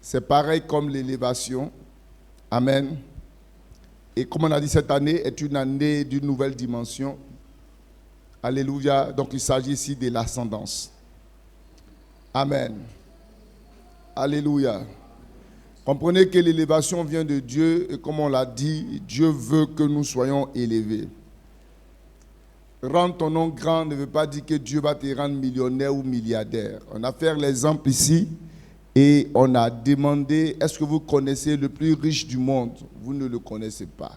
C'est pareil comme l'élévation. Amen. Et comme on a dit, cette année est une année d'une nouvelle dimension. Alléluia. Donc il s'agit ici de l'ascendance. Amen. Alléluia. Comprenez que l'élévation vient de Dieu et comme on l'a dit, Dieu veut que nous soyons élevés. Rendre ton nom grand ne veut pas dire que Dieu va te rendre millionnaire ou milliardaire. On a fait l'exemple ici et on a demandé, est-ce que vous connaissez le plus riche du monde? Vous ne le connaissez pas.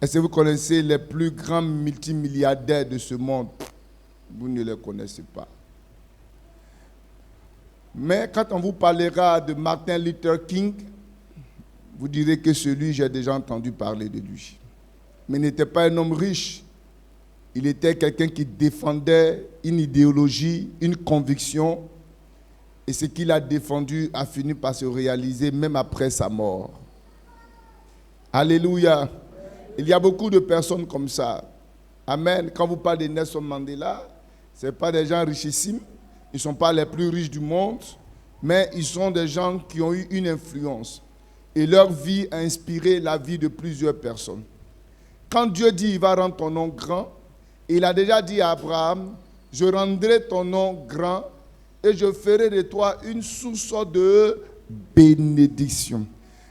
Est-ce que vous connaissez les plus grands multimilliardaires de ce monde? Vous ne les connaissez pas. Mais quand on vous parlera de Martin Luther King, vous direz que celui, j'ai déjà entendu parler de lui. Mais il n'était pas un homme riche. Il était quelqu'un qui défendait une idéologie, une conviction. Et ce qu'il a défendu a fini par se réaliser même après sa mort. Alléluia. Il y a beaucoup de personnes comme ça. Amen. Quand vous parlez de Nelson Mandela, ce n'est pas des gens richissimes. Ils ne sont pas les plus riches du monde, mais ils sont des gens qui ont eu une influence. Et leur vie a inspiré la vie de plusieurs personnes. Quand Dieu dit il va rendre ton nom grand, il a déjà dit à Abraham, je rendrai ton nom grand et je ferai de toi une source de bénédiction.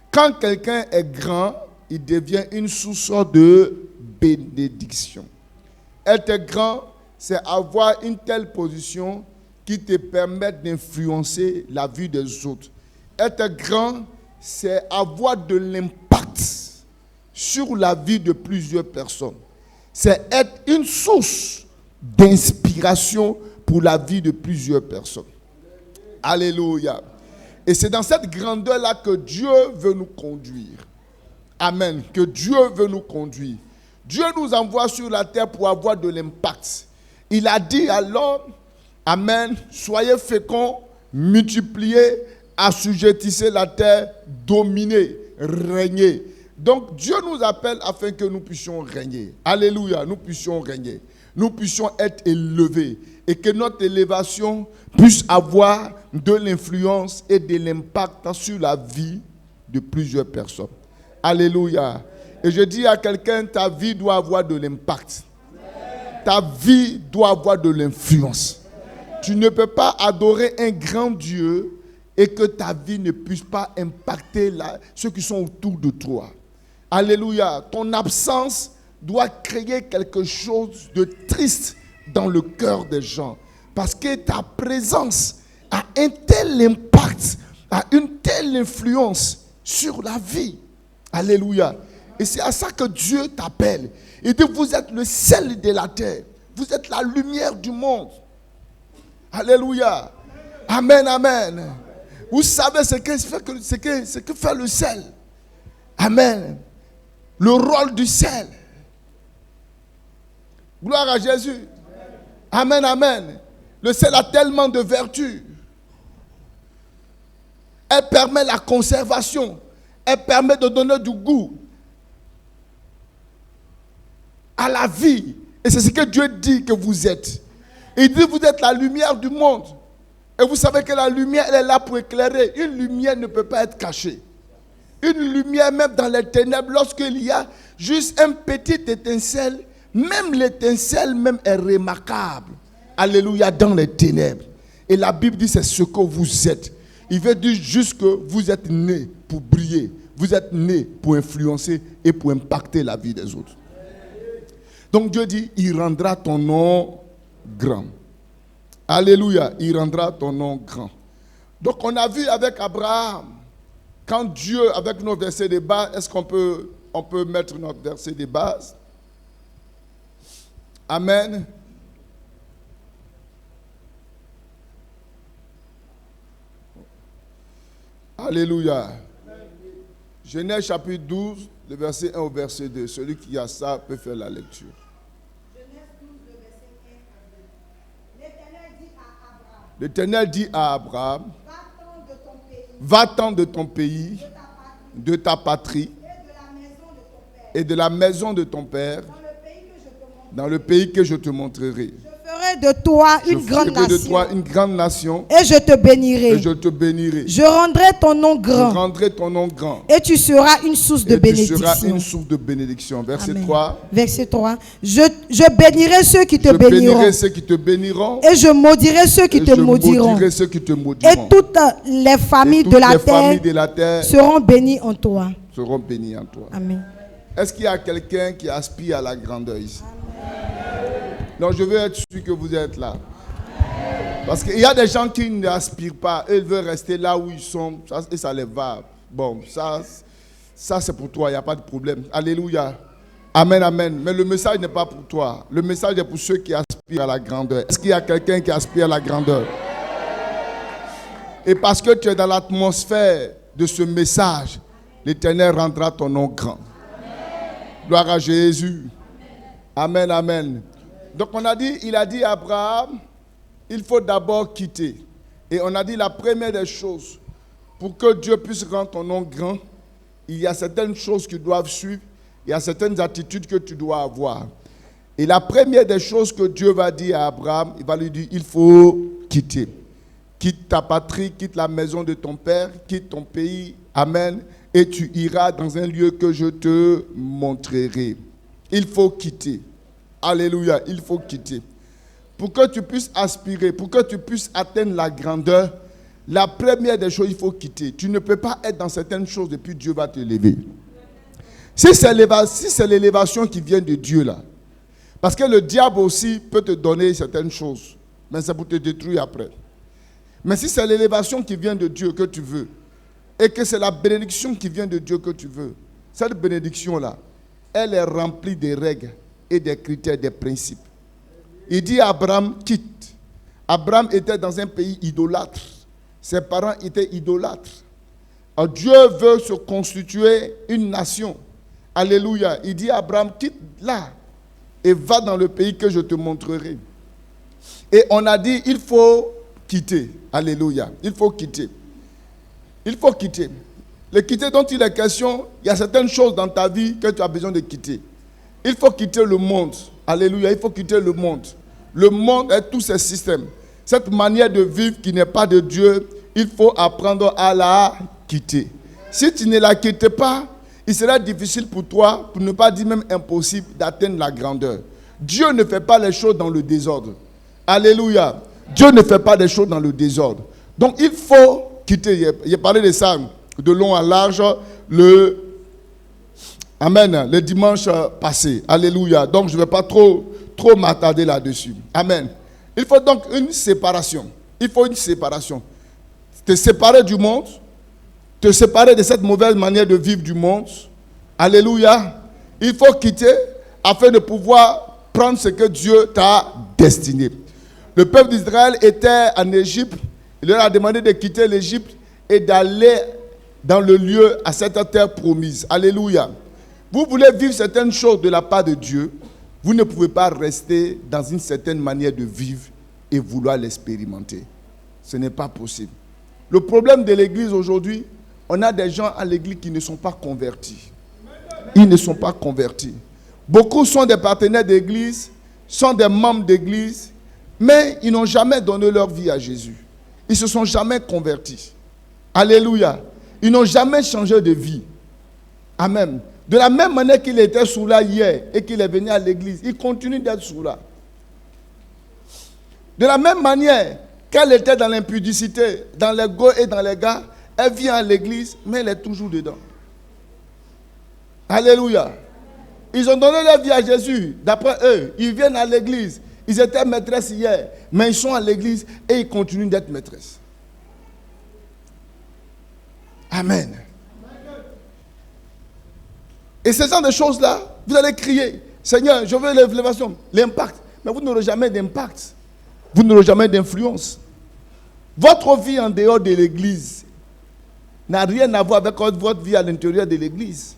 Quand quelqu'un est grand, il devient une source de bénédiction. Être grand, c'est avoir une telle position qui te permet d'influencer la vie des autres. Être grand, c'est avoir de l'impact sur la vie de plusieurs personnes. C'est être une source d'inspiration pour la vie de plusieurs personnes. Alléluia. Et c'est dans cette grandeur-là que Dieu veut nous conduire. Amen. Que Dieu veut nous conduire. Dieu nous envoie sur la terre pour avoir de l'impact. Il a dit à l'homme, amen, soyez féconds, multipliez, assujettissez la terre, dominez, régnez. Donc Dieu nous appelle afin que nous puissions régner. Alléluia, nous puissions régner. Nous puissions être élevés et que notre élévation puisse avoir de l'influence et de l'impact sur la vie de plusieurs personnes. Alléluia. Et je dis à quelqu'un, ta vie doit avoir de l'impact. Ta vie doit avoir de l'influence. Tu ne peux pas adorer un grand Dieu et que ta vie ne puisse pas impacter ceux qui sont autour de toi. Alléluia. Ton absence doit créer quelque chose de triste dans le cœur des gens. Parce que ta présence a un tel impact, a une telle influence sur la vie. Alléluia. Et c'est à ça que Dieu t'appelle. Il dit, vous êtes le sel de la terre. Vous êtes la lumière du monde. Alléluia. Amen, amen. Vous savez ce que fait le sel. Amen. Le rôle du sel. Gloire à Jésus. Amen, amen. Le sel a tellement de vertus. Elle permet la conservation. Elle permet de donner du goût à la vie. Et c'est ce que Dieu dit que vous êtes. Il dit vous êtes la lumière du monde. Et vous savez que la lumière, elle est là pour éclairer. Une lumière ne peut pas être cachée. Une lumière, même dans les ténèbres, lorsqu'il y a juste un petit étincelle, même l'étincelle même est remarquable. Alléluia, dans les ténèbres. Et la Bible dit c'est ce que vous êtes. Il veut dire juste que vous êtes nés pour briller. Vous êtes nés pour influencer et pour impacter la vie des autres. Donc Dieu dit, il rendra ton nom grand. Alléluia, il rendra ton nom grand. Donc on a vu avec Abraham, quand Dieu, avec nos versets de base, est-ce qu'on peut mettre notre verset de base? Amen. Alléluia. Genèse chapitre 12, le verset 1 au verset 2. Celui qui a ça peut faire la lecture. Genèse 12, le verset 1 à 2. L'Éternel dit à Abraham, Va-t'en de ton pays, de ta patrie et de la maison de ton père, et de la maison de ton père dans le pays que je te montrerai. dans le pays que je te montrerai. Je ferai ferai de toi une grande ferai de nation. toi une grande nation. Et je te bénirai. Et je te bénirai. Je rendrai ton nom grand. Je rendrai ton nom grand. Et tu seras une source de Et tu bénédiction. seras une source de bénédiction. Verset Amen. 3. Verset 3. Je bénirai ceux qui te Je béniront. bénirai ceux qui te béniront. Et je maudirai ceux qui Et te je maudiront. maudirai ceux qui te maudiront. Et toutes les familles, Et toutes de, la les familles terre de la terre seront bénies en toi. seront bénies en toi. Amen. Est-ce qu'il y a quelqu'un qui aspire à la grandeur ici? Non, je veux être sûr que vous êtes là. Parce qu'il y a des gens qui n'aspirent pas. Eux, ils veulent rester là où ils sont. Et ça les va. Bon, ça c'est pour toi. Il n'y a pas de problème. Alléluia. Amen, amen. Mais le message n'est pas pour toi. Le message est pour ceux qui aspirent à la grandeur. Est-ce qu'il y a quelqu'un qui aspire à la grandeur? Et parce que tu es dans l'atmosphère de ce message, l'Éternel rendra ton nom grand. Gloire à Jésus. Amen, amen. Donc il a dit à Abraham, il faut d'abord quitter. Et on a dit la première des choses, pour que Dieu puisse rendre ton nom grand, il y a certaines choses qui doivent suivre, il y a certaines attitudes que tu dois avoir. Et la première des choses que Dieu va dire à Abraham, il va lui dire, il faut quitter. Quitte ta patrie, quitte la maison de ton père, quitte ton pays, amen, et tu iras dans un lieu que je te montrerai. Il faut quitter. Alléluia, il faut quitter. Pour que tu puisses aspirer, pour que tu puisses atteindre la grandeur, la première des choses, il faut quitter. Tu ne peux pas être dans certaines choses et puis Dieu va te lever. Si c'est l'élévation qui vient de Dieu là, parce que le diable aussi peut te donner certaines choses, mais c'est pour te détruire après. Mais si c'est l'élévation qui vient de Dieu que tu veux, et que c'est la bénédiction qui vient de Dieu que tu veux, cette bénédiction-là, elle est remplie des règles et des critères, des principes. Il dit à Abraham, quitte. Abraham était dans un pays idolâtre. Ses parents étaient idolâtres. Alors Dieu veut se constituer une nation. Alléluia. Il dit à Abraham, quitte là et va dans le pays que je te montrerai. Et on a dit, il faut quitter. Alléluia. Il faut quitter. Il faut quitter. Le quitter dont il est question, il y a certaines choses dans ta vie que tu as besoin de quitter. Il faut quitter le monde. Alléluia. Il faut quitter le monde. Le monde et tous ces systèmes. Cette manière de vivre qui n'est pas de Dieu, il faut apprendre à la quitter. Si tu ne la quittes pas, il sera difficile pour toi, pour ne pas dire même impossible, d'atteindre la grandeur. Dieu ne fait pas les choses dans le désordre. Alléluia. Dieu ne fait pas des choses dans le désordre. Donc il faut quitter. J'ai parlé de ça de long à large le dimanche passé. Alléluia. Donc je ne vais pas trop m'attarder là-dessus. Amen. Il faut donc une séparation. Il faut une séparation. Te séparer du monde, te séparer de cette mauvaise manière de vivre du monde. Alléluia. Il faut quitter afin de pouvoir prendre ce que Dieu t'a destiné. Le peuple d'Israël était en Égypte. Il leur a demandé de quitter l'Égypte et d'aller dans le lieu, à cette terre promise. Alléluia. Vous voulez vivre certaines choses de la part de Dieu, vous ne pouvez pas rester dans une certaine manière de vivre et vouloir l'expérimenter. Ce n'est pas possible. Le problème de l'église aujourd'hui, on a des gens à l'église qui ne sont pas convertis. Ils ne sont pas convertis. Beaucoup sont des partenaires d'église, sont des membres d'église, mais ils n'ont jamais donné leur vie à Jésus. Ils ne se sont jamais convertis. Alléluia. Ils n'ont jamais changé de vie. Amen. De la même manière qu'il était sous-là hier et qu'il est venu à l'église, il continue d'être sous-là. De la même manière qu'elle était dans l'impudicité, dans les go et dans les gars, elle vient à l'église, mais elle est toujours dedans. Alléluia. Ils ont donné leur vie à Jésus. D'après eux, ils viennent à l'église. Ils étaient maîtresses hier, mais ils sont à l'église et ils continuent d'être maîtresses. Amen. Et ces genre de choses-là, vous allez crier, Seigneur, je veux l'élévation, l'impact. Mais vous n'aurez jamais d'impact. Vous n'aurez jamais d'influence. Votre vie en dehors de l'église n'a rien à voir avec votre vie à l'intérieur de l'église.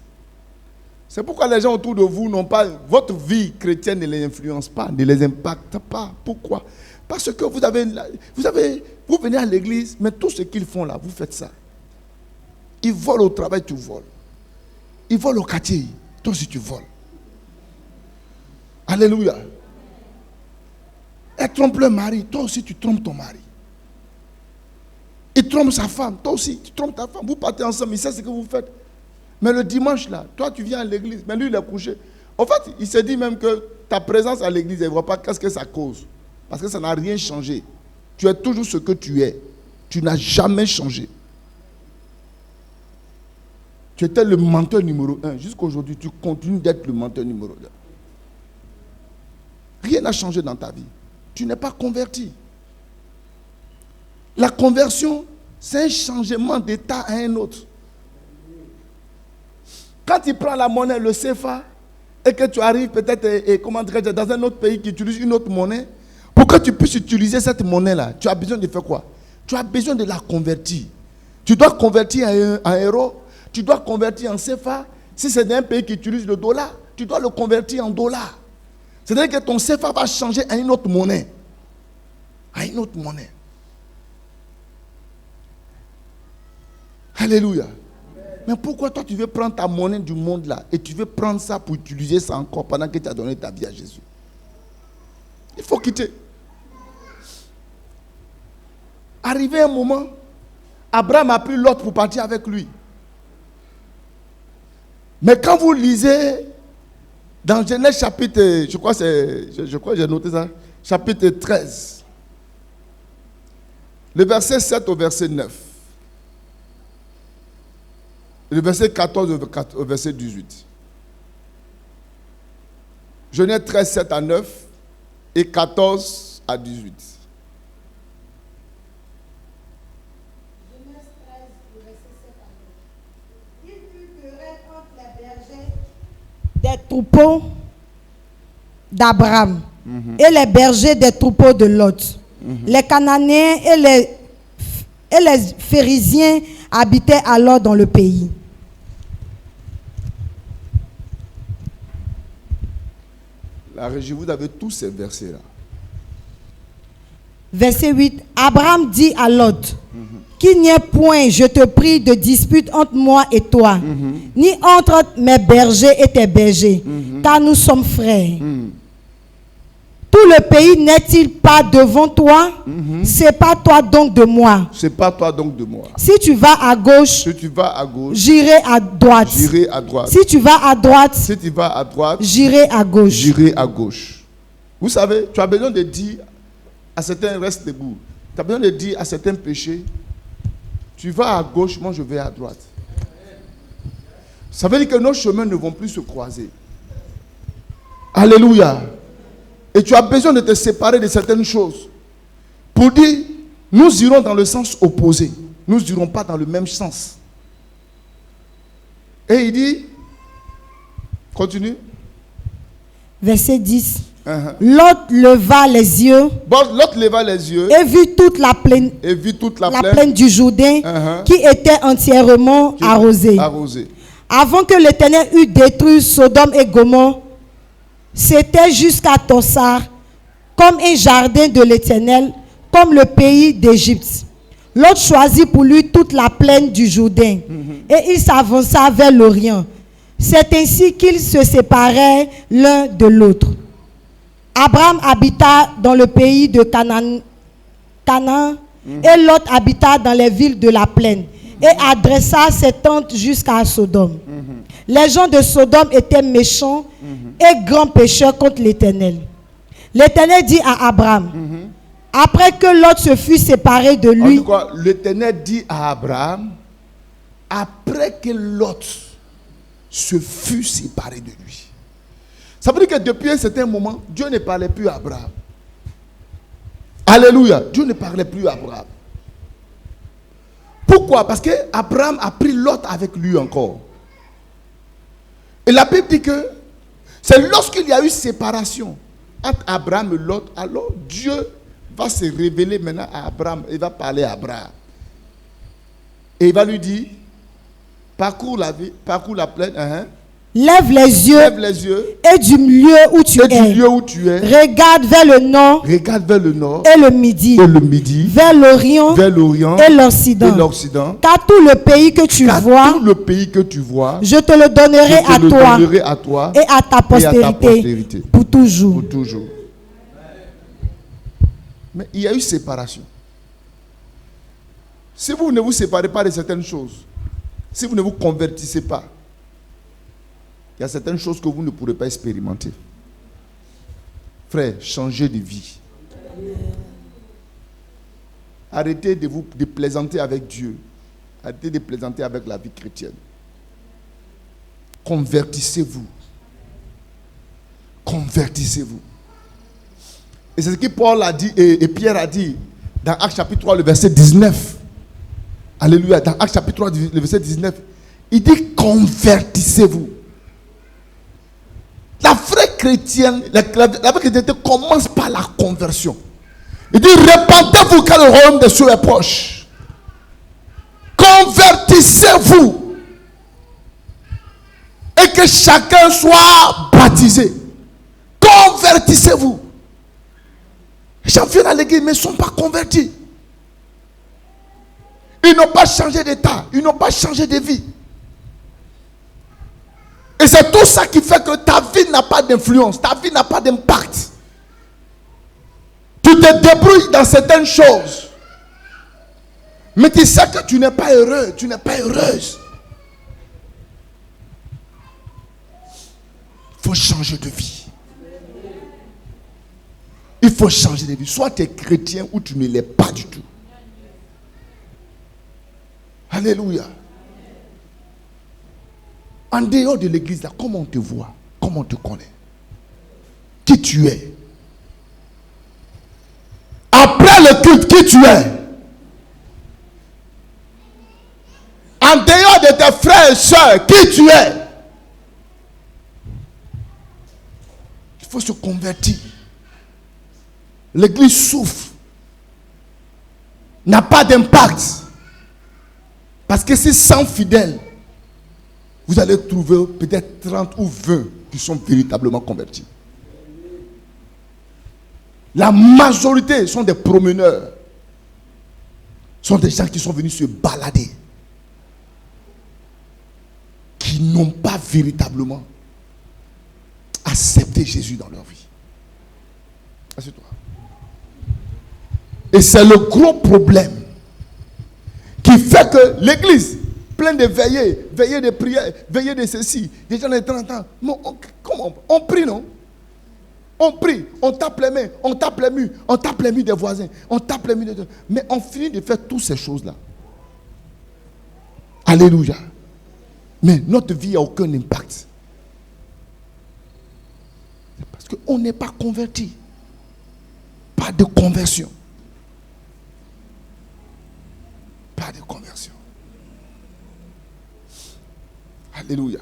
C'est pourquoi les gens autour de vous n'ont pas... Votre vie chrétienne ne les influence pas, ne les impacte pas. Pourquoi? Parce que vous venez à l'église, mais tout ce qu'ils font là, vous faites ça. Ils volent au travail, tu voles. Ils volent au quartier, toi aussi tu voles. Alléluia. Elle trompe le mari, toi aussi tu trompes ton mari. Il trompe sa femme, toi aussi tu trompes ta femme. Vous partez ensemble, il sait ce que vous faites. Mais le dimanche là, toi tu viens à l'église, mais lui il est couché. En fait, il se dit même que ta présence à l'église, il ne voit pas qu'est-ce que ça cause. Parce que ça n'a rien changé. Tu es toujours ce que tu es. Tu n'as jamais changé. Tu étais le menteur numéro 1. Jusqu'à aujourd'hui, tu continues d'être le menteur numéro 2. Rien n'a changé dans ta vie. Tu n'es pas converti. La conversion, c'est un changement d'état à un autre. Quand tu prends la monnaie, le CFA, et que tu arrives peut-être dans un autre pays qui utilise une autre monnaie, pour que tu puisses utiliser cette monnaie-là, tu as besoin de faire quoi? Tu as besoin de la convertir. Tu dois convertir en euro, tu dois convertir en CFA. Si c'est un pays qui utilise le dollar, tu dois le convertir en dollar. C'est-à-dire que ton CFA va changer à une autre monnaie. À une autre monnaie. Alléluia. Mais pourquoi toi tu veux prendre ta monnaie du monde là et tu veux prendre ça pour utiliser ça encore pendant que tu as donné ta vie à Jésus? Il faut quitter. Arrivé un moment, Abraham a pris Lot pour partir avec lui. Mais quand vous lisez dans Genèse chapitre, je crois que j'ai noté ça, chapitre 13, le verset 7 au verset 9, le verset 14 au verset 18. Genèse 13, 7 à 9 et 14 à 18. Des troupeaux d'Abraham et les bergers des troupeaux de Lot. Les Cananéens et les Phérésiens habitaient alors dans le pays. La régie, vous avez tous ces versets-là. Verset 8. Abraham dit à Lot, qu'il n'y ait point, je te prie, de dispute entre moi et toi, ni entre mes bergers et tes bergers, car nous sommes frères. Tout le pays n'est-il pas devant toi? Sépare-toi donc de moi. Sépare-toi donc de moi. Si tu vas à gauche, j'irai à droite. J'irai à droite. Si tu vas à droite, si tu vas à droite, j'irai à gauche. J'irai à gauche. Vous savez, tu as besoin de dire à certains restes debout. Tu as besoin de dire à certains péchés, tu vas à gauche, moi je vais à droite. Ça veut dire que nos chemins ne vont plus se croiser. Alléluia. Et tu as besoin de te séparer de certaines choses. Pour dire, nous irons dans le sens opposé. Nous n'irons pas dans le même sens. Et il dit, continue. Verset 10. Lot leva les yeux. Lot leva les yeux. Et vit toute la plaine. La plaine du Jourdain qui était entièrement arrosée. Avant que l'Éternel eût détruit Sodome et Gomorrhe, c'était jusqu'à Torsar, comme un jardin de l'Éternel, comme le pays d'Égypte. Lot choisit pour lui toute la plaine du Jourdain, et il s'avança vers l'Orient. C'est ainsi qu'ils se séparaient l'un de l'autre. Abraham habita dans le pays de Canaan, et Lot habita dans les villes de la plaine, et adressa ses tentes jusqu'à Sodome. Les gens de Sodome étaient méchants et grands pécheurs contre l'Éternel. L'Éternel dit à Abraham, après que Lot se fut séparé de lui. L'Éternel dit à Abraham, après que Lot se fut séparé de lui. Ça veut dire que depuis un certain moment, Dieu ne parlait plus à Abraham. Alléluia. Dieu ne parlait plus à Abraham. Pourquoi? Parce que Abraham a pris Lot avec lui encore. Et la Bible dit que c'est lorsqu'il y a eu séparation entre Abraham et Lot, alors Dieu va se révéler maintenant à Abraham. Il va parler à Abraham. Et il va lui dire, parcours la plaine. Lève les yeux et du lieu où tu es. Regarde vers le nord et le midi. Vers l'Orient et l'Occident. Car tout le pays que tu vois, je te le donnerai à toi et à ta postérité pour toujours. Mais il y a eu séparation. Si vous ne vous séparez pas de certaines choses, si vous ne vous convertissez pas, il y a certaines choses que vous ne pourrez pas expérimenter. Frère, changez de vie. Arrêtez de plaisanter avec Dieu. Arrêtez de plaisanter avec la vie chrétienne. Convertissez-vous. Convertissez-vous. Et c'est ce que Paul a dit et Pierre a dit dans Actes chapitre 3, le verset 19. Alléluia. Dans Actes chapitre 3, le verset 19. Il dit convertissez-vous. La vraie chrétienne, la vraie chrétienté commence par la conversion. Il dit répentez-vous car le royaume des cieux est proche. Convertissez-vous. Et que chacun soit baptisé. Convertissez-vous. Les gens viennent à l'église mais ne sont pas convertis. Ils n'ont pas changé d'état. Ils n'ont pas changé de vie. Et c'est tout ça qui fait que ta vie n'a pas d'influence. Ta vie n'a pas d'impact. Tu te débrouilles dans certaines choses. Mais tu sais que tu n'es pas heureux. Tu n'es pas heureuse. Il faut changer de vie. Il faut changer de vie. Soit tu es chrétien ou tu ne l'es pas du tout. Alléluia. En dehors de l'église, là, comment on te voit? Comment on te connaît? Qui tu es? Après le culte, qui tu es? En dehors de tes frères et soeurs, qui tu es? Il faut se convertir. L'église souffre. N'a pas d'impact. Parce que c'est 100 fidèles. Vous allez trouver peut-être 30 ou 20 qui sont véritablement convertis. La majorité sont des promeneurs. Sont des gens qui sont venus se balader. Qui n'ont pas véritablement accepté Jésus dans leur vie. Assieds-toi. Et c'est le gros problème qui fait que l'église, plein de veillées de prières, veillées de ceci, des gens de 30 ans, comment on prie, non? On prie, on tape les mains, on tape les murs, on tape les murs des voisins, on tape les murs des... Mais on finit de faire toutes ces choses-là. Alléluia. Mais notre vie n'a aucun impact. Parce qu'on n'est pas converti. Pas de conversion. Pas de conversion. Alléluia.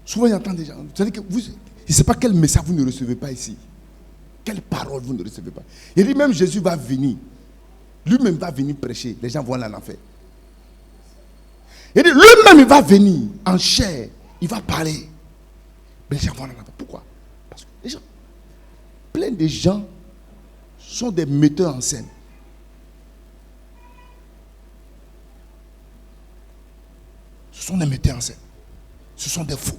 Souvent, il y a des gens. Vous savez que vous, je ne sais pas quel message vous ne recevez pas ici. Quelle parole vous ne recevez pas. Il dit même Jésus va venir. Lui-même va venir prêcher. Les gens vont aller en enfer. Il dit lui-même il va venir en chair. Il va parler. Mais les gens vont aller en enfer. Pourquoi? Parce que les gens, plein de gens sont des metteurs en scène. Ce sont des metteurs en scène. Ce sont des faux.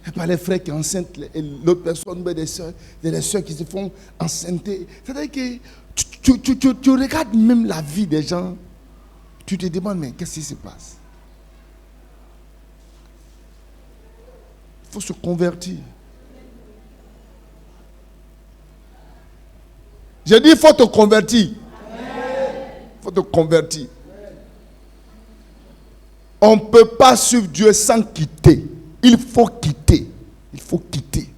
Et pas les frères qui enceintent l'autre personne, mais des soeurs qui se font enceinter. C'est-à-dire que tu regardes même la vie des gens, tu te demandes, mais qu'est-ce qui se passe? Il faut se convertir. J'ai dit, il faut te convertir. Il faut te convertir. On ne peut pas suivre Dieu sans quitter. Il faut quitter. Il faut quitter.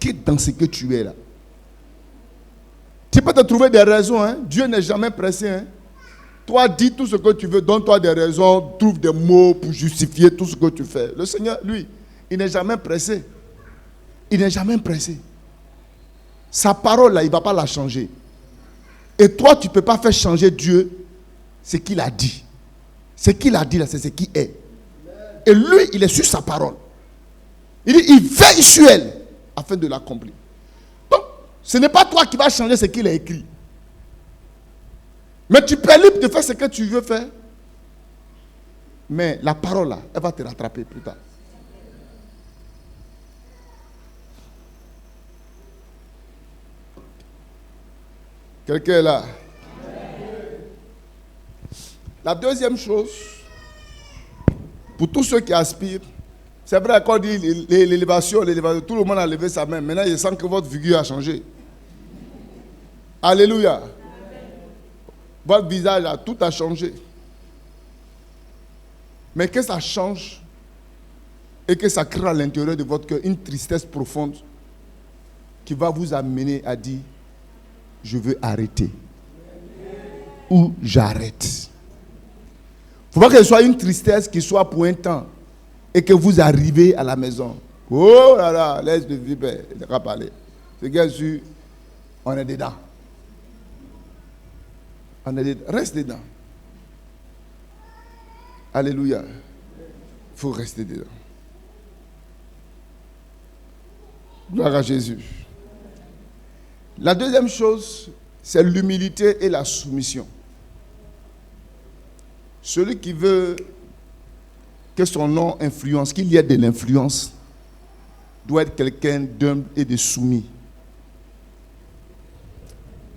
Quitte dans ce que tu es là. Tu peux te trouver des raisons. Hein? Dieu n'est jamais pressé. Hein? Toi, dis tout ce que tu veux. Donne-toi des raisons. Trouve des mots pour justifier tout ce que tu fais. Le Seigneur, lui, il n'est jamais pressé. Il n'est jamais pressé. Sa parole, là, il ne va pas la changer. Et toi, tu ne peux pas faire changer Dieu ce qu'il a dit. Ce qu'il a dit, là, c'est ce qui est. Et lui, il est sur sa parole. Il dit, il veille sur elle afin de l'accomplir. Donc, ce n'est pas toi qui vas changer ce qu'il a écrit. Mais tu peux être libre de faire ce que tu veux faire. Mais la parole là, elle va te rattraper plus tard. Quelqu'un est là? La deuxième chose, pour tous ceux qui aspirent, c'est vrai qu'on dit l'élévation, tout le monde a levé sa main. Maintenant, je sens que votre figure a changé. Alléluia. Votre visage, tout a changé. Mais que ça change et que ça crée à l'intérieur de votre cœur une tristesse profonde qui va vous amener à dire, je veux arrêter. Ou j'arrête. Il ne faut pas que ce soit une tristesse qui soit pour un temps et que vous arrivez à la maison. Oh là là, laisse le vipère, il ne va pas parler. C'est bien sûr, on est dedans. On est dedans. Reste dedans. Alléluia. Il faut rester dedans. Gloire à Jésus. La deuxième chose, c'est l'humilité et la soumission. Celui qui veut que son nom influence, qu'il y ait de l'influence, doit être quelqu'un d'humble et de soumis.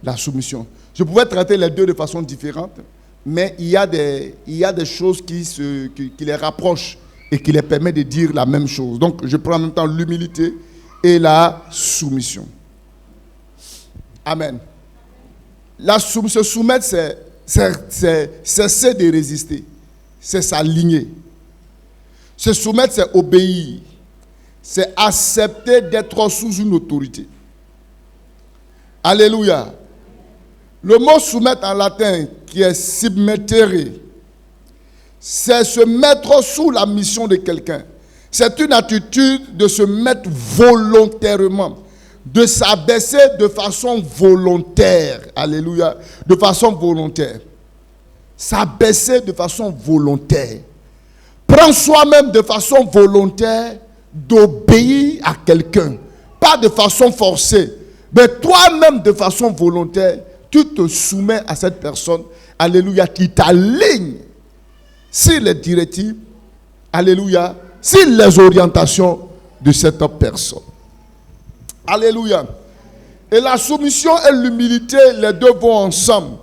La soumission. Je pouvais traiter les deux de façon différente, mais il y a des choses qui les rapprochent et qui les permettent de dire la même chose. Donc, je prends en même temps l'humilité et la soumission. Amen. Se soumettre, c'est cesser de résister. C'est s'aligner. Se soumettre, c'est obéir. C'est accepter d'être sous une autorité. Alléluia. Le mot soumettre en latin, qui est submettere, c'est se mettre sous la mission de quelqu'un. C'est une attitude de se mettre volontairement, de s'abaisser de façon volontaire. Alléluia. De façon volontaire. S'abaisser de façon volontaire. Prends soi-même de façon volontaire d'obéir à quelqu'un. Pas de façon forcée. Mais toi-même de façon volontaire, tu te soumets à cette personne. Alléluia. Qui t'aligne sur les directives. Alléluia. Sur les orientations de cette personne. Alléluia. Et la soumission et l'humilité, les deux vont ensemble.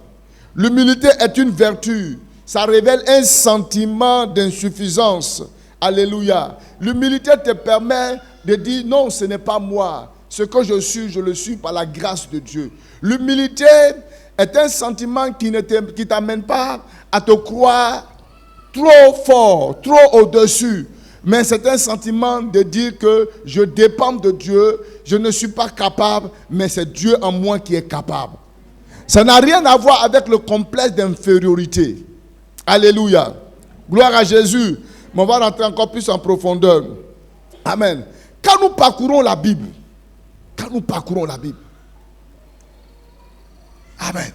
L'humilité est une vertu. Ça révèle un sentiment d'insuffisance. Alléluia. L'humilité te permet de dire non, ce n'est pas moi. Ce que je le suis par la grâce de Dieu. L'humilité est un sentiment qui ne t'amène pas à te croire trop fort, trop au-dessus. Mais c'est un sentiment de dire que je dépends de Dieu, je ne suis pas capable, mais c'est Dieu en moi qui est capable. Ça n'a rien à voir avec le complexe d'infériorité. Alléluia. Gloire à Jésus. Mais on va rentrer encore plus en profondeur. Amen. Quand nous parcourons la Bible, amen,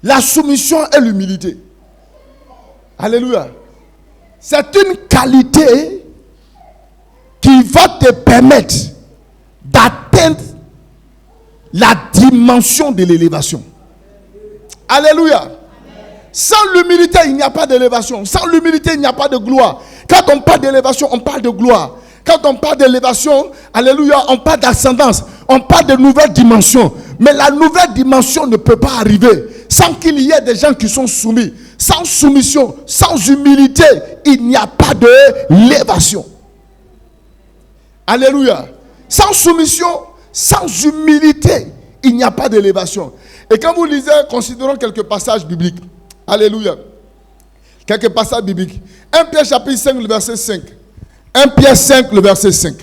la soumission et l'humilité. Alléluia. C'est une qualité qui va te permettre d'atteindre la dimension de l'élévation. Alléluia. Sans l'humilité, il n'y a pas d'élévation. Sans l'humilité, il n'y a pas de gloire. Quand on parle d'élévation, on parle de gloire. Quand on parle d'élévation, alléluia, on parle d'ascendance. On parle de nouvelle dimension. Mais la nouvelle dimension ne peut pas arriver sans qu'il y ait des gens qui sont soumis. Sans soumission, sans humilité, il n'y a pas d'élévation. Alléluia. Sans soumission, sans humilité, il n'y a pas d'élévation. Et quand vous lisez, considérons quelques passages bibliques. Alléluia. Quelques passages bibliques. 1 Pierre chapitre 5, le verset 5. 1 Pierre 5, le verset 5.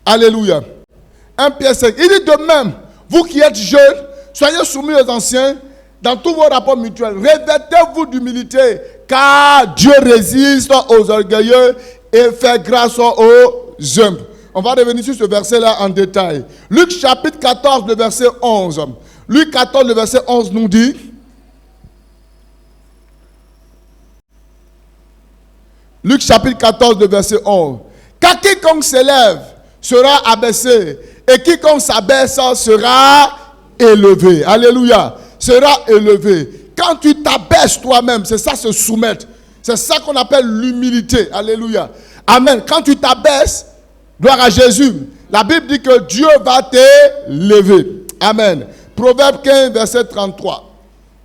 Alléluia. 1 Pierre 5. Il dit de même, vous qui êtes jeunes, soyez soumis aux anciens dans tous vos rapports mutuels. Revêtez-vous d'humilité, car Dieu résiste aux orgueilleux et fait grâce aux humbles. On va revenir sur ce verset-là en détail. Luc chapitre 14, le verset 11. Luc 14, le verset 11 nous dit... Luc chapitre 14, le verset 11. Car quiconque s'élève sera abaissé, et quiconque s'abaisse sera élevé. Alléluia. Sera élevé. Quand tu t'abaisses toi-même, c'est ça se soumettre. C'est ça qu'on appelle l'humilité. Alléluia. Amen. Quand tu t'abaisses, gloire à Jésus, la Bible dit que Dieu va t'élever. Amen. Proverbe 15, verset 33.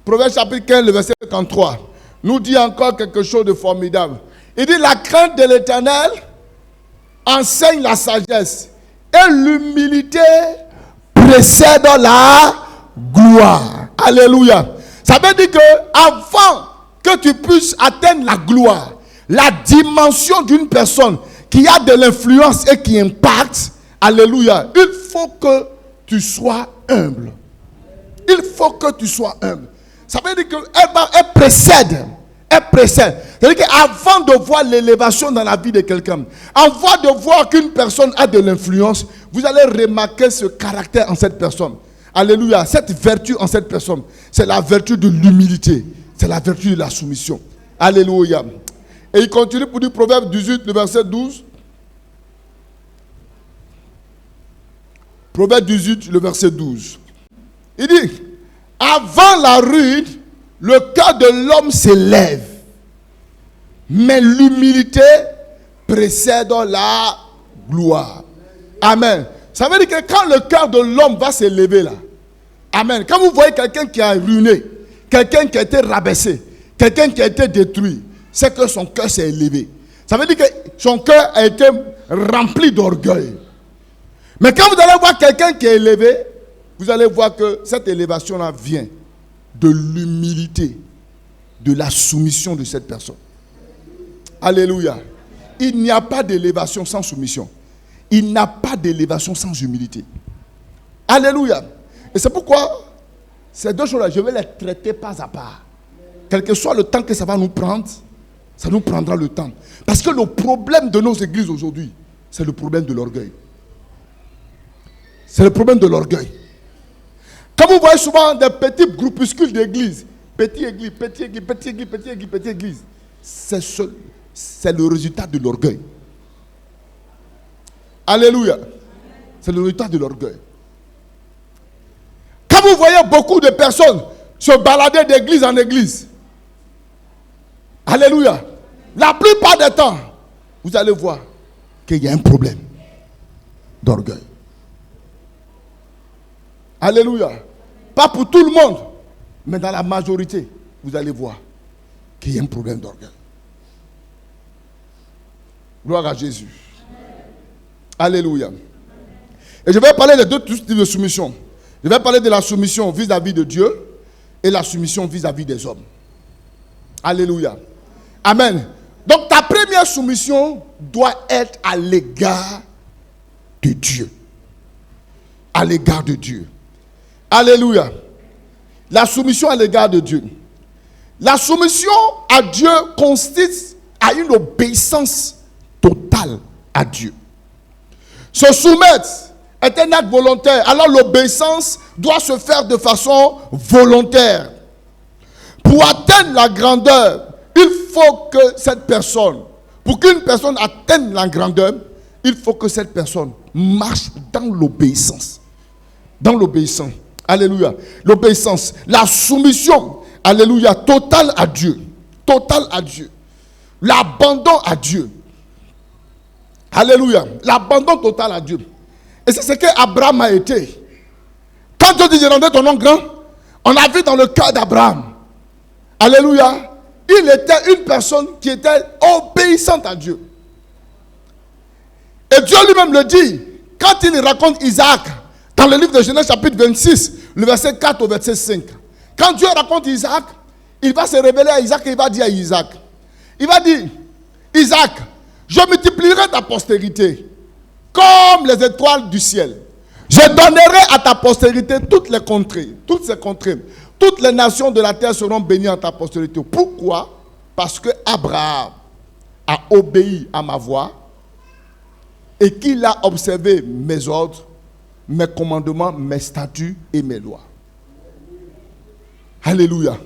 Proverbe chapitre 15, le verset 33. Nous dit encore quelque chose de formidable. Il dit, la crainte de l'Éternel enseigne la sagesse. Et l'humilité précède la gloire. Alléluia. Ça veut dire que avant que tu puisses atteindre la gloire, la dimension d'une personne qui a de l'influence et qui impacte, alléluia, il faut que tu sois humble. Il faut que tu sois humble. Ça veut dire qu'elle précède. Elle précède. C'est-à-dire qu'avant de voir l'élévation dans la vie de quelqu'un, avant de voir qu'une personne a de l'influence, vous allez remarquer ce caractère en cette personne. Alléluia. Cette vertu en cette personne, c'est la vertu de l'humilité. C'est la vertu de la soumission. Alléluia. Et il continue pour dire Proverbe 18, le verset 12. Proverbe 18, le verset 12. Il dit, avant la ruine, le cœur de l'homme s'élève, mais l'humilité précède la gloire. Amen. Ça veut dire que quand le cœur de l'homme va s'élever là, amen. Quand vous voyez quelqu'un qui a ruiné, quelqu'un qui a été rabaissé, quelqu'un qui a été détruit, c'est que son cœur s'est élevé. Ça veut dire que son cœur a été rempli d'orgueil. Mais quand vous allez voir quelqu'un qui est élevé, vous allez voir que cette élévation-là vient de l'humilité, de la soumission de cette personne. Alléluia. Il n'y a pas d'élévation sans soumission. Il n'y a pas d'élévation sans humilité. Alléluia. Et c'est pourquoi ces deux choses-là, je vais les traiter pas à part. Quel que soit le temps que ça va nous prendre, ça nous prendra le temps. Parce que le problème de nos églises aujourd'hui, c'est le problème de l'orgueil. C'est le problème de l'orgueil. Quand vous voyez souvent des petits groupuscules d'églises, petite église, c'est le résultat de l'orgueil. Alléluia. C'est le résultat de l'orgueil. Quand vous voyez beaucoup de personnes se balader d'église en église, alléluia, la plupart des temps, vous allez voir qu'il y a un problème d'orgueil. Alléluia. Pas pour tout le monde, mais dans la majorité, vous allez voir qu'il y a un problème d'orgueil. Gloire à Jésus. Alléluia. Et je vais parler de deux types de soumission. Je vais parler de la soumission vis-à-vis de Dieu et la soumission vis-à-vis des hommes. Alléluia. Amen. Donc ta première soumission doit être à l'égard de Dieu. À l'égard de Dieu. Alléluia. La soumission à l'égard de Dieu. La soumission à Dieu consiste à une obéissance totale à Dieu. Se soumettre est un acte volontaire. Alors l'obéissance doit se faire de façon volontaire. Pour atteindre la grandeur, il faut que cette personne, pour qu'une personne atteigne la grandeur, il faut que cette personne marche dans l'obéissance. Dans l'obéissance. Alléluia. L'obéissance, la soumission, alléluia, totale à Dieu. Totale à Dieu. L'abandon à Dieu. Alléluia. L'abandon total à Dieu. Et c'est ce qu'Abraham a été. Quand Dieu dit je rendrai ton nom grand, on a vu dans le cœur d'Abraham. Alléluia. Il était une personne qui était obéissante à Dieu. Et Dieu lui-même le dit. Quand il raconte Isaac, dans le livre de Genèse chapitre 26, le verset 4 au verset 5. Quand Dieu raconte Isaac, il va se révéler à Isaac et il va dire à Isaac. Il va dire, Isaac, je multiplierai ta postérité comme les étoiles du ciel. Je donnerai à ta postérité toutes les contrées, toutes ces contrées. Toutes les nations de la terre seront bénies en ta postérité. Pourquoi? Parce que Abraham a obéi à ma voix et qu'il a observé mes ordres, mes commandements, mes statuts et mes lois. Alléluia.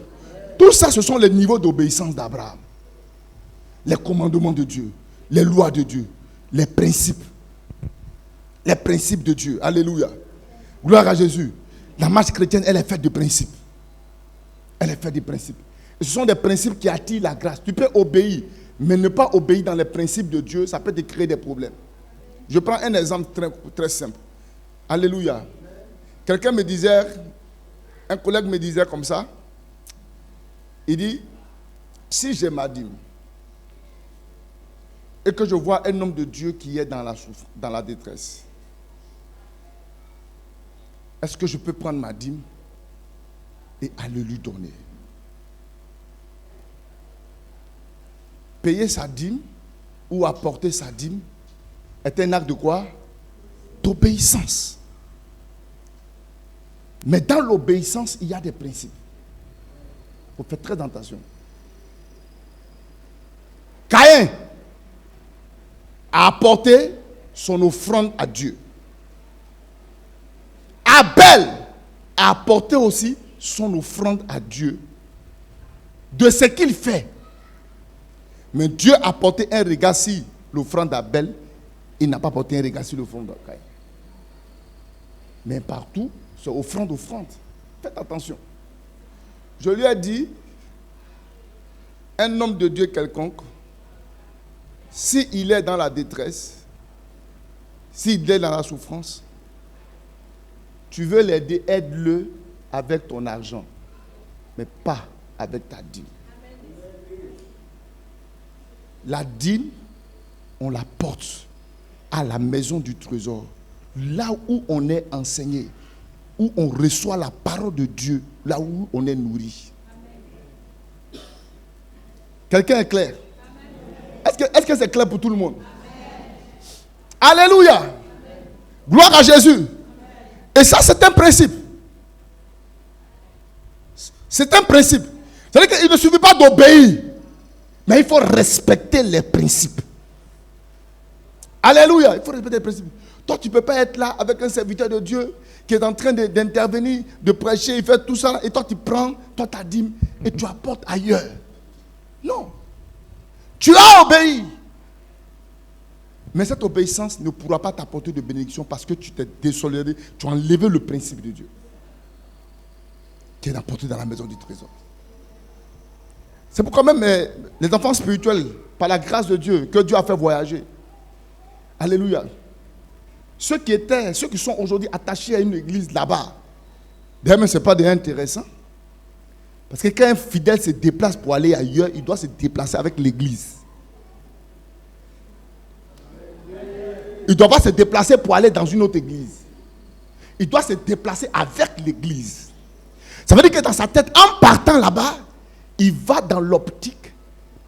Tout ça, ce sont les niveaux d'obéissance d'Abraham. Les commandements de Dieu, les lois de Dieu, les principes. Les principes de Dieu. Alléluia. Gloire à Jésus. La marche chrétienne, elle est faite de principes. Elle est faite de principes. Ce sont des principes qui attirent la grâce. Tu peux obéir, mais ne pas obéir dans les principes de Dieu, ça peut te créer des problèmes. Je prends un exemple très, très simple. Alléluia. Quelqu'un me disait, un collègue me disait comme ça, il dit, si j'ai ma dîme et que je vois un homme de Dieu qui est dans la détresse, est-ce que je peux prendre ma dîme et aller lui donner? Payer sa dîme ou apporter sa dîme est un acte de quoi? D'obéissance. Mais dans l'obéissance, il y a des principes. Il faut faire très attention. Caïn a apporté son offrande à Dieu. Abel a apporté aussi son offrande à Dieu de ce qu'il fait. Mais Dieu a porté un regard sur l'offrande d'Abel. Il n'a pas porté un regard sur l'offrande de Caïn. Mais partout, c'est offrande. Faites attention. Je lui ai dit, un homme de Dieu quelconque, s'il est dans la détresse, s'il est dans la souffrance, tu veux l'aider, aide-le avec ton argent, mais pas avec ta dîme. La dîme, on la porte à la maison du trésor, là où on est enseigné, où on reçoit la parole de Dieu, là où on est nourri. Quelqu'un est clair? Est-ce que c'est clair pour tout le monde? Amen. Alléluia. Amen. Gloire à Jésus. Amen. Et ça, c'est un principe. C'est un principe. C'est-à-dire qu'il ne suffit pas d'obéir, mais il faut respecter les principes. Alléluia. Il faut respecter les principes. Toi, tu ne peux pas être là avec un serviteur de Dieu qui est en train d'intervenir, de prêcher, il fait tout ça, et toi, tu prends ta dîme et tu apportes ailleurs. Non. Tu as obéi. Mais cette obéissance ne pourra pas t'apporter de bénédiction parce que tu t'es désolé, tu as enlevé le principe de Dieu qui est apporté dans la maison du trésor. C'est pourquoi même les enfants spirituels, par la grâce de Dieu, que Dieu a fait voyager. Alléluia. Ceux qui sont aujourd'hui attachés à une église là-bas, d'ailleurs, ce n'est pas intéressant. Parce que quand un fidèle se déplace pour aller ailleurs, il doit se déplacer avec l'église. Il ne doit pas se déplacer pour aller dans une autre église. Il doit se déplacer avec l'église. Ça veut dire que dans sa tête, en partant là-bas, il va dans l'optique,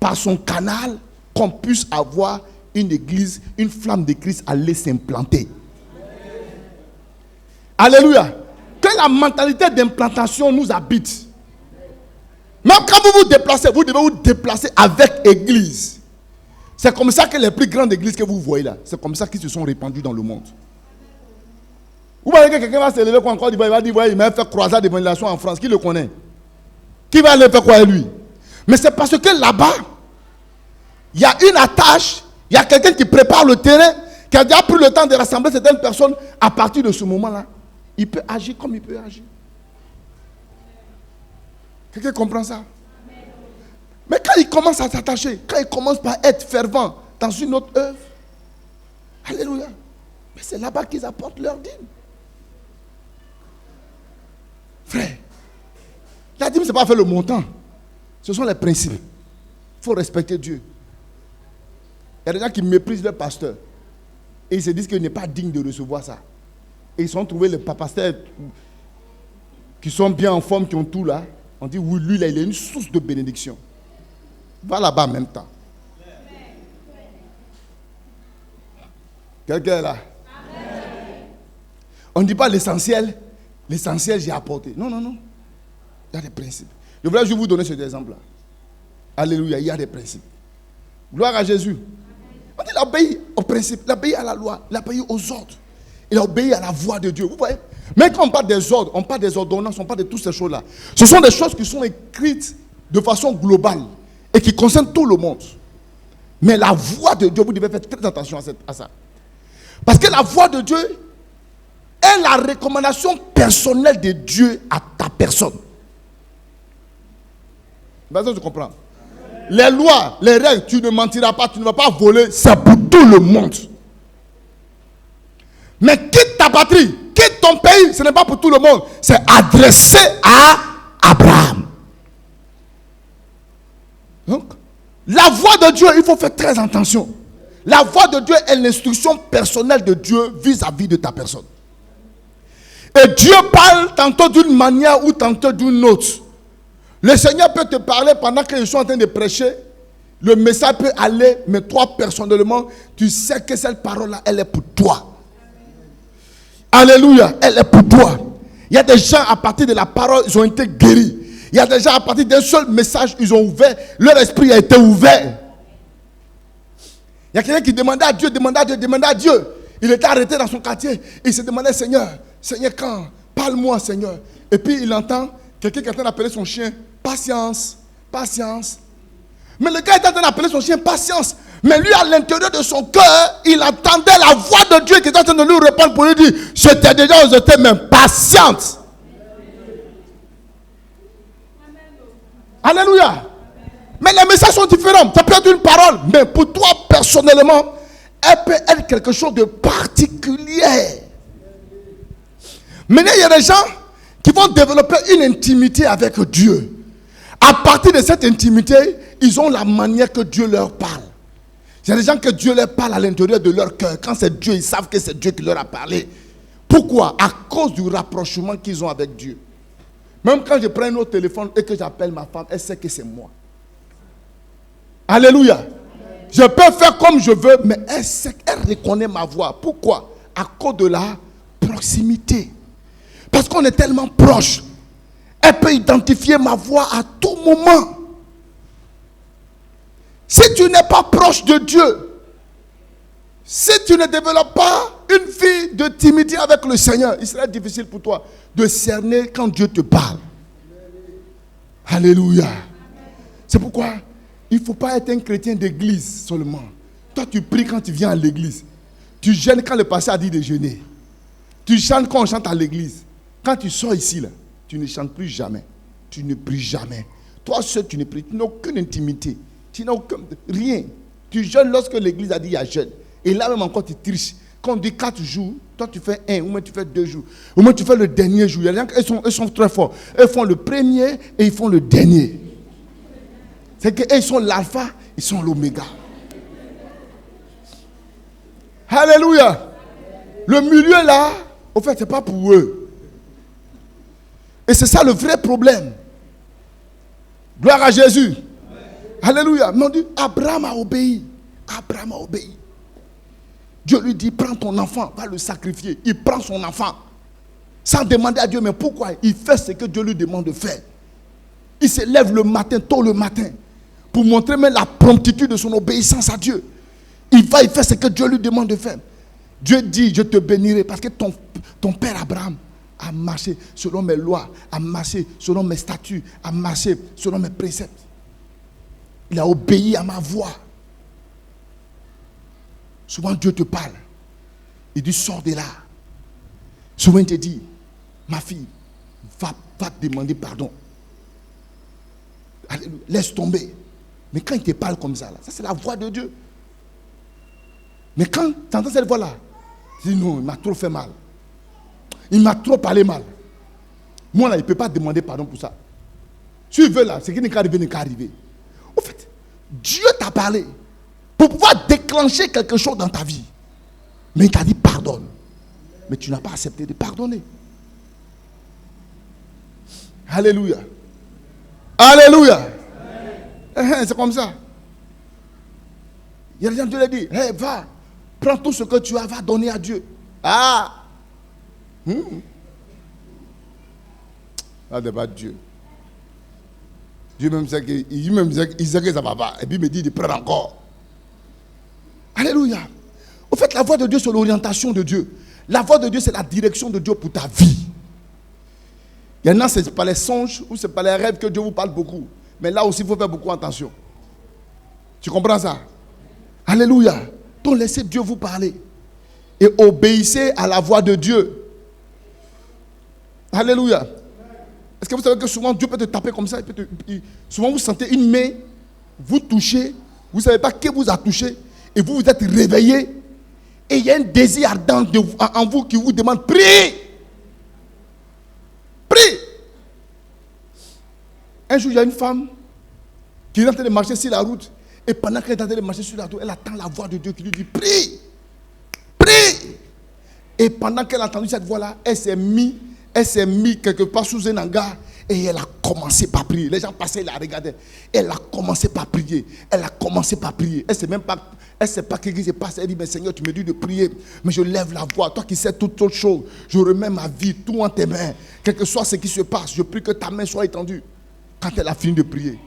par son canal, qu'on puisse avoir une église, une flamme de Christ aller s'implanter. Alléluia. Que la mentalité d'implantation nous habite. Même quand vous vous déplacez, vous devez vous déplacer avec église. C'est comme ça que les plus grandes églises que vous voyez là, c'est comme ça qu'ils se sont répandues dans le monde. Vous voyez que quelqu'un va se lever encore, il va dire, il m'a fait croisade d'évangélisation en France. Qui le connaît? Qui va aller faire quoi lui? Mais c'est parce que là-bas, il y a une attache, il y a quelqu'un qui prépare le terrain, qui a déjà pris le temps de rassembler certaines personnes. À partir de ce moment-là, il peut agir comme il peut agir. Quelqu'un comprend ça? Mais quand il commence à s'attacher, quand il commence par être fervent dans une autre œuvre, alléluia, mais c'est là-bas qu'ils apportent leur dîme. Frère, la dîme, ce n'est pas faire le montant. Ce sont les principes. Il faut respecter Dieu. Il y a des gens qui méprisent leur pasteur. Et ils se disent qu'il n'est pas digne de recevoir ça. Et ils ont trouvé les pasteurs qui sont bien en forme, qui ont tout là. On dit, oui, lui, là, il est une source de bénédiction. Va là-bas en même temps. Quelqu'un est là? On ne dit pas l'essentiel. L'essentiel, j'ai apporté. Non, non, non. Il y a des principes. Je voulais juste vous donner cet exemple-là. Alléluia, il y a des principes. Gloire à Jésus. On dit, il a obéi aux principes, il a obéi à la loi, il a obéi aux ordres. Il a obéi à la voix de Dieu. Vous voyez? Mais quand on parle des ordres, on parle des ordonnances, on parle de toutes ces choses-là. Ce sont des choses qui sont écrites de façon globale et qui concernent tout le monde. Mais la voix de Dieu, vous devez faire très attention à ça. Parce que la voix de Dieu est la recommandation personnelle de Dieu à ta personne. Vas-y, tu comprends. Les lois, les règles, tu ne mentiras pas, tu ne vas pas voler, c'est pour tout le monde. Mais quitte ta patrie, quitte ton pays, ce n'est pas pour tout le monde. C'est adressé à Abraham. Donc, la voix de Dieu, il faut faire très attention. La voix de Dieu est l'instruction personnelle de Dieu vis-à-vis de ta personne. Et Dieu parle tantôt d'une manière ou tantôt d'une autre. Le Seigneur peut te parler pendant que je suis en train de prêcher. Le message peut aller, mais toi personnellement, tu sais que cette parole-là, elle est pour toi. Alléluia, elle est pour toi. Il y a des gens à partir de la parole, ils ont été guéris. Il y a des gens à partir d'un seul message, ils ont ouvert, leur esprit a été ouvert. Il y a quelqu'un qui demandait à Dieu, demandait à Dieu. Il était arrêté dans son quartier. Il se demandait, Seigneur, quand? Parle-moi, Seigneur. Et puis il entend quelqu'un qui est en train d'appeler son chien, patience, patience. Mais le gars est en train d'appeler son chien, patience. Mais lui, à l'intérieur de son cœur, il entendait la voix de Dieu qui était en train de lui répondre pour lui dire, je t'ai déjà osé, mais patiente. Alléluia. Mais les messages sont différents. Ça peut être une parole, mais pour toi personnellement, elle peut être quelque chose de particulier. Maintenant, il y a des gens qui vont développer une intimité avec Dieu. À partir de cette intimité, ils ont la manière que Dieu leur parle. Il y a des gens que Dieu leur parle à l'intérieur de leur cœur. Quand c'est Dieu, ils savent que c'est Dieu qui leur a parlé. Pourquoi? À cause du rapprochement qu'ils ont avec Dieu. Même quand je prends un autre téléphone et que j'appelle ma femme, elle sait que c'est moi. Alléluia. Je peux faire comme je veux, mais elle sait, elle reconnaît ma voix. Pourquoi? À cause de la proximité. Parce qu'on est tellement proche. Elle peut identifier ma voix à tout moment. Si tu n'es pas proche de Dieu, si tu ne développes pas une vie de timidité avec le Seigneur, il sera difficile pour toi de cerner quand Dieu te parle. Alléluia. C'est pourquoi il ne faut pas être un chrétien d'église seulement. Toi, tu pries quand tu viens à l'église. Tu jeûnes quand le pasteur a dit de jeûner. Tu chantes quand on chante à l'église. Quand tu sors ici, là, tu ne chantes plus jamais. Tu ne pries jamais. Toi seul, tu ne pries. Tu n'as aucune intimité. Tu n'as aucun... rien. Tu jeûnes lorsque l'église a dit il y a jeûne. Et là même encore, tu triches. Quand on dit 4 jours, toi tu fais 1, ou même tu fais 2 jours. Ou même tu fais le dernier jour. Il y a des gens qui sont très forts. Eux font le premier et ils font le dernier. C'est qu'eux, ils sont l'alpha, ils sont l'oméga. Alléluia. Le milieu là, au fait, ce n'est pas pour eux. Et c'est ça le vrai problème. Gloire à Jésus. Alléluia. Mais on dit, Abraham a obéi. Abraham a obéi. Dieu lui dit, prends ton enfant, va le sacrifier. Il prend son enfant. Sans demander à Dieu, mais pourquoi? Il fait ce que Dieu lui demande de faire. Il se lève le matin, tôt le matin, pour montrer même la promptitude de son obéissance à Dieu. Il va, il fait ce que Dieu lui demande de faire. Dieu dit, je te bénirai parce que ton père Abraham a marché selon mes lois, a marché selon mes statuts, a marché selon mes préceptes. Il a obéi à ma voix. Souvent Dieu te parle. Il dit, sors de là. Souvent il te dit, ma fille, va te demander pardon. Allez, laisse tomber. Mais quand il te parle comme ça, là, ça c'est la voix de Dieu. Mais quand tu entends cette voix-là, tu dis non, il m'a trop fait mal. Il m'a trop parlé mal. Moi là, il ne peut pas demander pardon pour ça. Si il veut là, ce qui n'est qu'à arriver, n'est qu'à arriver. Au fait, Dieu t'a parlé pour pouvoir déclencher quelque chose dans ta vie. Mais il t'a dit pardonne. Mais tu n'as pas accepté de pardonner. Alléluia. Alléluia. C'est comme ça. Il y a des gens qui lui disent, hey, va, prends tout ce que tu as, va donner à Dieu. Ah. Ah, c'est pas Dieu. Dieu même sait que ça va pas. Et puis il me dit de prendre encore. Alléluia. Au fait, la voix de Dieu, c'est l'orientation de Dieu. La voix de Dieu, c'est la direction de Dieu pour ta vie. Il y en a, c'est pas les songes ou c'est pas les rêves que Dieu vous parle beaucoup. Mais là aussi, il faut faire beaucoup attention. Tu comprends ça? Alléluia. Donc laissez Dieu vous parler. Et obéissez à la voix de Dieu. Alléluia. Est-ce que vous savez que souvent Dieu peut te taper comme ça, souvent vous sentez une main, vous touchez, vous ne savez pas qui vous a touché, et vous vous êtes réveillé, et il y a un désir ardent en vous qui vous demande, prie. Prie. Un jour, il y a une femme qui est en train de marcher sur la route, et pendant qu'elle est en train de marcher sur la route, elle attend la voix de Dieu qui lui dit, prie. Prie. Et pendant qu'elle a entendu cette voix-là, elle s'est mise quelque part sous un hangar et elle a commencé par prier. Les gens passaient, ils la regardaient. Elle a commencé par prier. Elle ne sait même pas, ce qui se passe. Elle dit, mais Seigneur, tu me dis de prier, mais je lève la voix. Toi qui sais toutes autres choses, je remets ma vie, tout en tes mains. Quel que soit ce qui se passe, je prie que ta main soit étendue. Quand elle a fini de prier,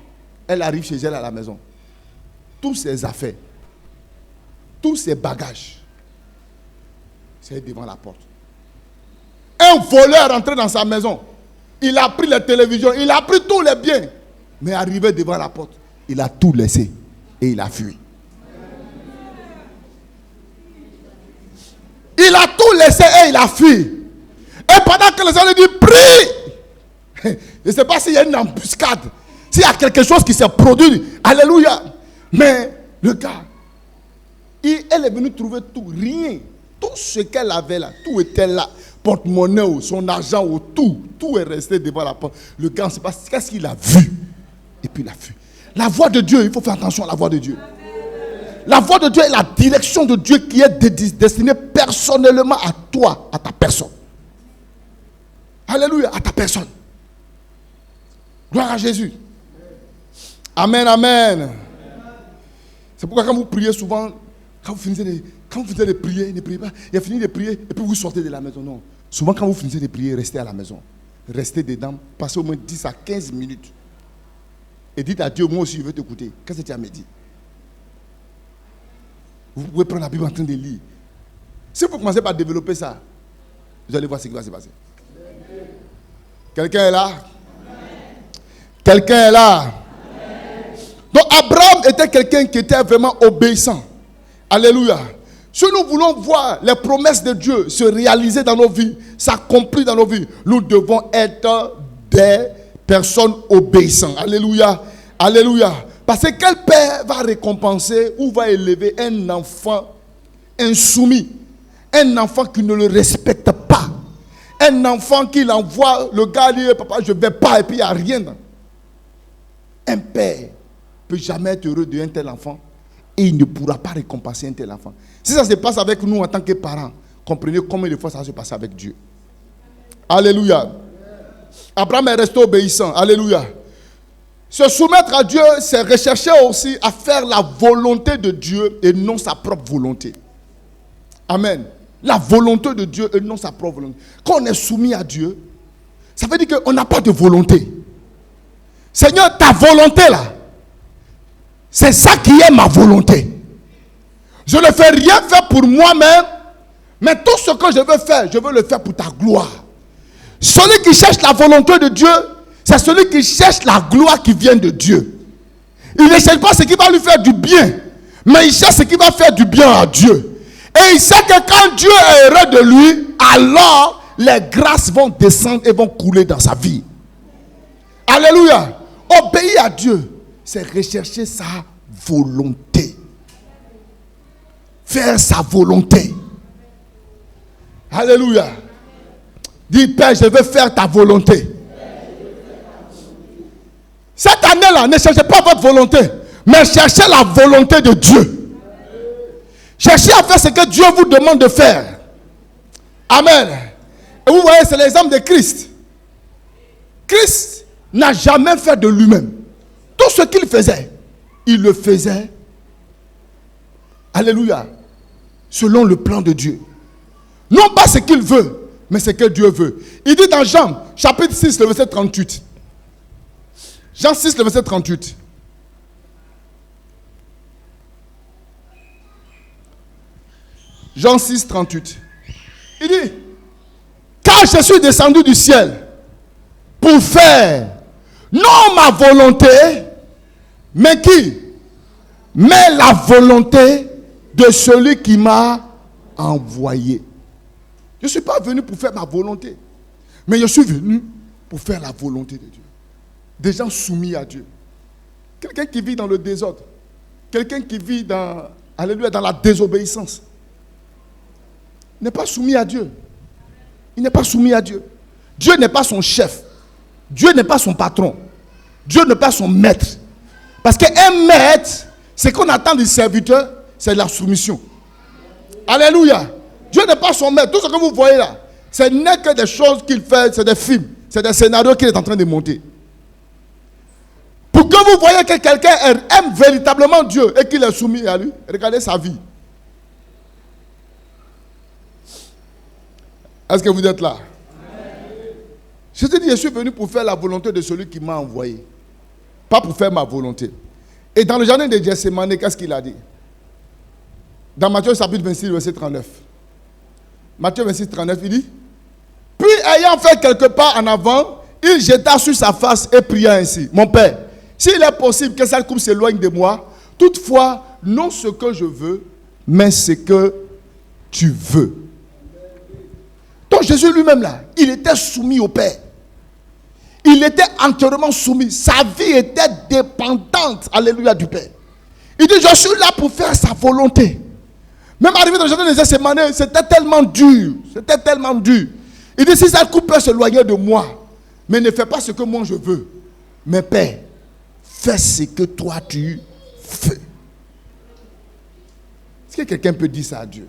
elle arrive chez elle à la maison. Tous ses affaires, tous ses bagages, c'est devant la porte. Un voleur rentré dans sa maison. Il a pris la télévision, il a pris tous les biens. Mais arrivé devant la porte, il a tout laissé et il a fui. Il a tout laissé et il a fui. Et pendant que les gens lui disent, prie. Je ne sais pas s'il y a une embuscade, s'il y a quelque chose qui s'est produit. Alléluia. Mais le gars, elle est venue trouver tout, rien. Tout ce qu'elle avait là, tout était là. Porte-monnaie, son argent, tout est resté devant la porte. Le gars, on ne sait pas qu'est-ce qu'il a vu. Et puis il a fui. La voix de Dieu, il faut faire attention à la voix de Dieu. La voix de Dieu est la direction de Dieu qui est destinée personnellement à toi, à ta personne. Alléluia, à ta personne. Gloire à Jésus. Amen, amen. C'est pourquoi quand vous priez souvent, quand vous finissez de prier, ne priez pas. Il a fini de prier et puis vous sortez de la maison. Non. Souvent quand vous finissez de prier, restez à la maison. Restez dedans. Passez au moins 10 à 15 minutes. Et dites à Dieu, moi aussi je veux t'écouter. Qu'est-ce que tu as me dit? Vous pouvez prendre la Bible en train de lire. Si vous commencez par développer ça, vous allez voir ce qui va se passer. Quelqu'un est là? Quelqu'un est là? Donc Abraham était quelqu'un qui était vraiment obéissant. Alléluia. Si nous voulons voir les promesses de Dieu se réaliser dans nos vies, s'accomplir dans nos vies, nous devons être des personnes obéissantes. Alléluia. Alléluia. Parce que quel père va récompenser ou va élever un enfant insoumis, un enfant qui ne le respecte pas, un enfant qui l'envoie, le gars dit, papa, je ne vais pas, et puis il n'y a rien. Un père ne peut jamais être heureux d'un tel enfant et il ne pourra pas récompenser un tel enfant. Si ça se passe avec nous en tant que parents, comprenez combien de fois ça va se passer avec Dieu. Alléluia. Abraham est resté obéissant. Alléluia. Se soumettre à Dieu, c'est rechercher aussi à faire la volonté de Dieu et non sa propre volonté. Amen. La volonté de Dieu et non sa propre volonté. Quand on est soumis à Dieu, ça veut dire qu'on n'a pas de volonté. Seigneur, ta volonté là, c'est ça qui est ma volonté. Je ne fais rien faire pour moi-même, mais tout ce que je veux faire, je veux le faire pour ta gloire. Celui qui cherche la volonté de Dieu, c'est celui qui cherche la gloire qui vient de Dieu. Il ne cherche pas ce qui va lui faire du bien, mais il cherche ce qui va faire du bien à Dieu. Et il sait que quand Dieu est heureux de lui, alors les grâces vont descendre et vont couler dans sa vie. Alléluia. Obéir à Dieu, c'est rechercher sa volonté. Faire sa volonté. Alléluia. Dis, Père, je veux faire ta volonté. Cette année-là, ne cherchez pas votre volonté, mais cherchez la volonté de Dieu. Cherchez à faire ce que Dieu vous demande de faire. Amen. Et vous voyez, c'est l'exemple de Christ. Christ n'a jamais fait de lui-même. Tout ce qu'il faisait, il le faisait, alléluia, selon le plan de Dieu. Non pas ce qu'il veut, mais ce que Dieu veut. Il dit dans Jean, chapitre 6, le verset 38. Jean 6, le verset 38. Jean 6, 38. Il dit, car je suis descendu du ciel pour faire non ma volonté, mais qui? Mais la volonté de celui qui m'a envoyé. Je ne suis pas venu pour faire ma volonté, mais je suis venu pour faire la volonté de Dieu. Des gens soumis à Dieu. Quelqu'un qui vit dans le désordre. Quelqu'un qui vit dans la désobéissance. N'est pas soumis à Dieu. Il n'est pas soumis à Dieu. Dieu n'est pas son chef. Dieu n'est pas son patron. Dieu n'est pas son maître. Parce qu'un maître, ce qu'on attend du serviteur, c'est la soumission. Alléluia. Dieu n'est pas son maître. Tout ce que vous voyez là, ce n'est que des choses qu'il fait, c'est des films, c'est des scénarios qu'il est en train de monter. Pour que vous voyez que quelqu'un aime véritablement Dieu et qu'il est soumis à lui, regardez sa vie. Est-ce que vous êtes là? Je te dis, je suis venu pour faire la volonté de celui qui m'a envoyé. Pas pour faire ma volonté. Et dans le jardin de Gethsémane, qu'est-ce qu'il a dit? Dans Matthieu chapitre 26, verset 39. Matthieu 26, 39, il dit: puis ayant fait quelques pas en avant, il jeta sur sa face et pria ainsi: mon Père, s'il est possible que cette coupe s'éloigne de moi, toutefois, non ce que je veux, mais ce que tu veux. Donc Jésus lui-même là, il était soumis au Père. Il était entièrement soumis. Sa vie était dépendante, alléluia, du Père. Il dit: je suis là pour faire sa volonté. Même arrivé dans le jardin de Gethsémane, c'était tellement dur. C'était tellement dur. Il dit: si cette coupe peut s'éloigner de moi, mais ne fais pas ce que moi je veux. Mais Père, fais ce que toi tu fais. Est-ce que quelqu'un peut dire ça à Dieu?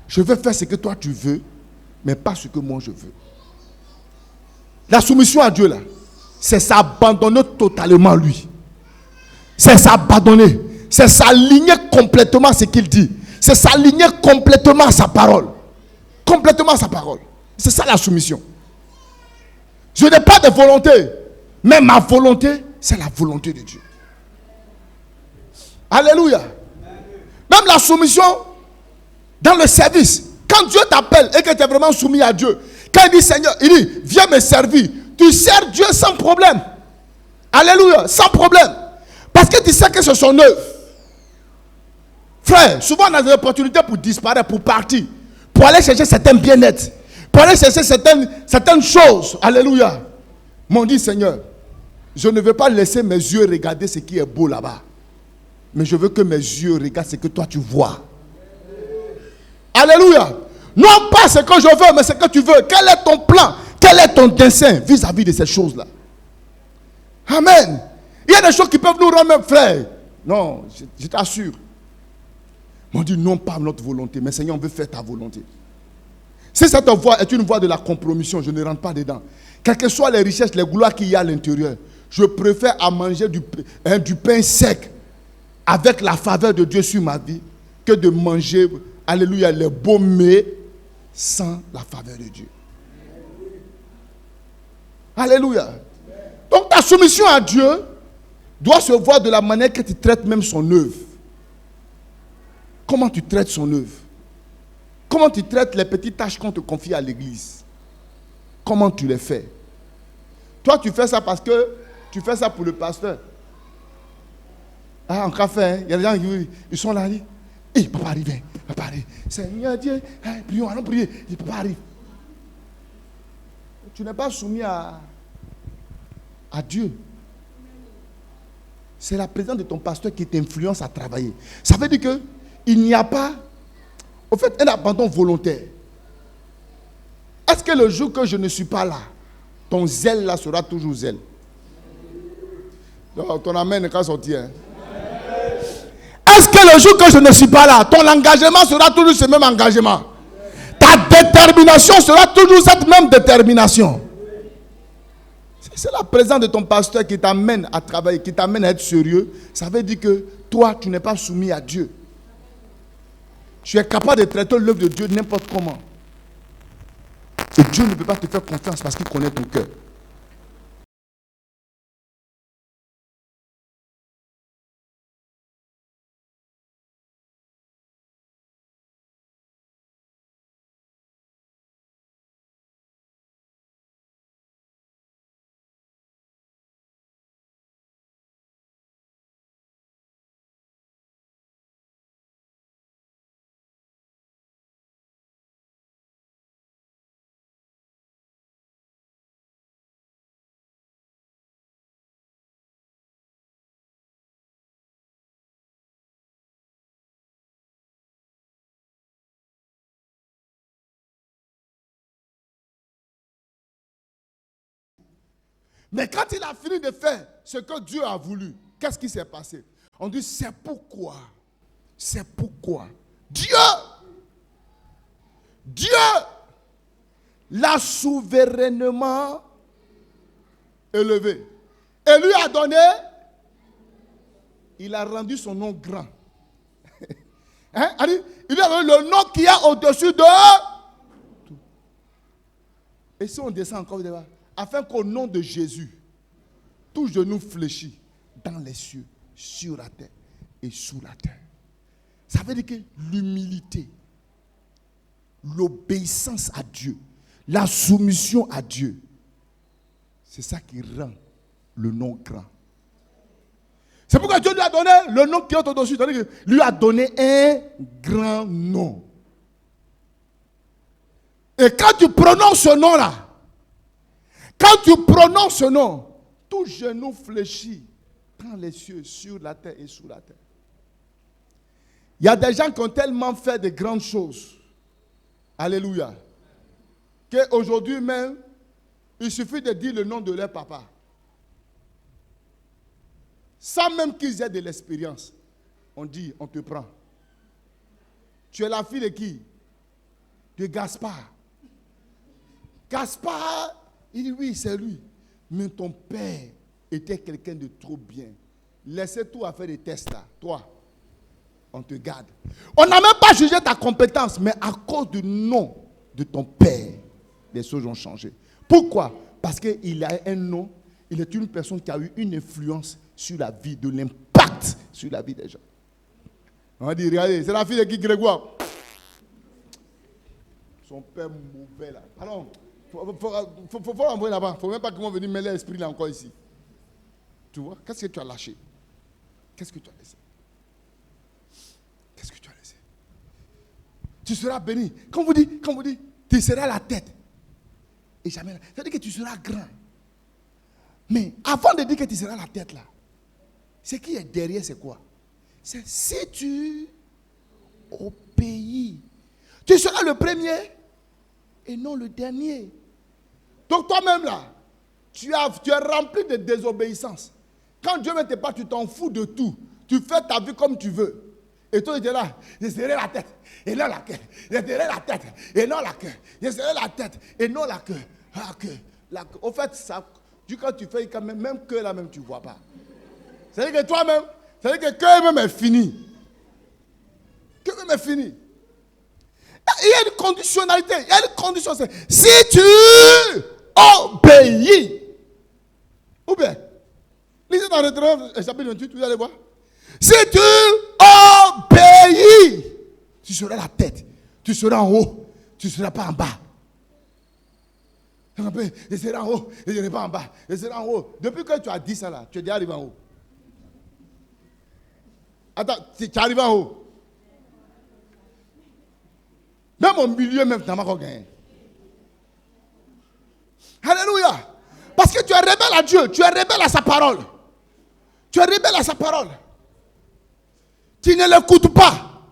Je veux faire ce que toi tu veux, mais pas ce que moi je veux. La soumission à Dieu là, c'est s'abandonner totalement à lui. C'est s'abandonner. C'est s'aligner complètement à ce qu'il dit. C'est s'aligner complètement à sa parole. Complètement à sa parole. C'est ça la soumission. Je n'ai pas de volonté, mais ma volonté, c'est la volonté de Dieu. Alléluia. Même la soumission dans le service. Quand Dieu t'appelle et que tu es vraiment soumis à Dieu, quand il dit Seigneur, il dit viens me servir. Tu sers Dieu sans problème. Alléluia, sans problème. Parce que tu sais que c'est son œuvre. Frère, souvent on a des opportunités pour disparaître, pour partir, pour aller chercher certains bien-être, pour aller chercher certaines choses. Alléluia. M'ont dit Seigneur, je ne veux pas laisser mes yeux regarder ce qui est beau là-bas. Mais je veux que mes yeux regardent ce que toi tu vois. Alléluia. Non pas ce que je veux, mais ce que tu veux. Quel est ton plan? Quel est ton dessein vis-à-vis de ces choses-là? Amen. Il y a des choses qui peuvent nous rendre même frères. Non, je t'assure. On dit non pas notre volonté, mais Seigneur, on veut faire ta volonté. Si cette voie est une voie de la compromission, je ne rentre pas dedans. Quelles que soient les richesses, les gloires qu'il y a à l'intérieur, je préfère à manger du pain sec avec la faveur de Dieu sur ma vie que de manger, alléluia, les beaux mets sans la faveur de Dieu. Alléluia. Donc ta soumission à Dieu doit se voir de la manière que tu traites même son œuvre. Comment tu traites son œuvre? Comment tu traites les petites tâches qu'on te confie à l'église? Comment tu les fais? Toi, tu fais ça parce que tu fais ça pour le pasteur. Ah, en café, hein, il y a des gens qui ils sont là, ils disent, papa arrive, papa arrive. Seigneur Dieu, prions, allons prier. Il dit, papa arrive. Tu n'es pas soumis à Dieu. C'est la présence de ton pasteur qui t'influence à travailler. Ça veut dire qu'il n'y a pas, au fait, un abandon volontaire. Est-ce que le jour que je ne suis pas là, ton zèle là sera toujours zèle? Donc, ton amen n'est qu'à sortir. Hein? Est-ce que le jour que je ne suis pas là, ton engagement sera toujours ce même engagement? Ta détermination sera toujours cette même détermination. C'est la présence de ton pasteur qui t'amène à travailler, qui t'amène à être sérieux. Ça veut dire que toi, tu n'es pas soumis à Dieu. Tu es capable de traiter l'œuvre de Dieu n'importe comment. Et Dieu ne peut pas te faire confiance parce qu'il connaît ton cœur. Mais quand il a fini de faire ce que Dieu a voulu, qu'est-ce qui s'est passé? On dit, c'est pourquoi Dieu l'a souverainement élevé. Et lui a donné, il a rendu son nom grand. Hein? Il lui a donné le nom qui est au-dessus de tout. Et si on descend encore devant, afin qu'au nom de Jésus, tout genou fléchit dans les cieux, sur la terre et sous la terre. Ça veut dire que l'humilité, l'obéissance à Dieu, la soumission à Dieu, c'est ça qui rend le nom grand. C'est pourquoi Dieu lui a donné le nom qui est au-dessus. C'est-à-dire qu'il lui a donné un grand nom. Et quand tu prononces ce nom-là, tout genou fléchit dans les cieux, sur la terre et sous la terre. Il y a des gens qui ont tellement fait de grandes choses. Alléluia. Qu'aujourd'hui même, il suffit de dire le nom de leur papa. Sans même qu'ils aient de l'expérience. On dit, on te prend. Tu es la fille de qui? De Gaspard. Gaspard, il dit oui, c'est lui. Mais ton père était quelqu'un de trop bien. Laissez tout à faire des tests là. Toi, on te garde. On n'a même pas jugé ta compétence, mais à cause du nom de ton père, les choses ont changé. Pourquoi? Parce qu'il a un nom, il est une personne qui a eu une influence sur la vie, de l'impact sur la vie des gens. On va dire, regardez, c'est la fille de qui, Grégoire? Son père mauvais là. Alors, faut l'envoyer là-bas. Il ne faut même pas qu'ils vont venir mêler l'esprit là encore ici. Tu vois, qu'est-ce que tu as lâché? Qu'est-ce que tu as laissé? Qu'est-ce que tu as laissé? Tu seras béni. Quand vous dites, tu seras la tête. Et jamais. C'est-à-dire que tu seras grand. Mais avant de dire que tu seras la tête là, ce qui est derrière, c'est quoi? C'est si tu obéis. Tu seras le premier et non le dernier. Donc toi-même là, tu es rempli de désobéissance. Quand Dieu ne te parle, tu t'en fous de tout. Tu fais ta vie comme tu veux. Et toi, tu es là, je serai la tête et non la queue. Je serai la tête et non la queue. Je serai la tête et non la queue. La queue. Au fait, ça, quand tu fais quand même que là même, tu ne vois pas. C'est-à-dire que toi-même, c'est-à-dire que même est fini. Que même est fini. Il y a une conditionnalité. Il y a une condition. Si tu obéis. Ou bien, lisez dans le chapitre 28, vous allez voir. Si tu obéis, tu seras la tête. Tu seras en haut. Tu ne seras pas en bas. Je serai en haut et je ne serai pas en bas. Je serai en haut. Depuis que tu as dit ça là, tu es déjà arrivé en haut. Attends, tu es arrivé en haut. Même au milieu, même, tu n'as pas encore gagné. Alléluia. Parce que tu es rebelle à Dieu. Tu es rebelle à sa parole. Tu es rebelle à sa parole. Tu ne l'écoutes pas.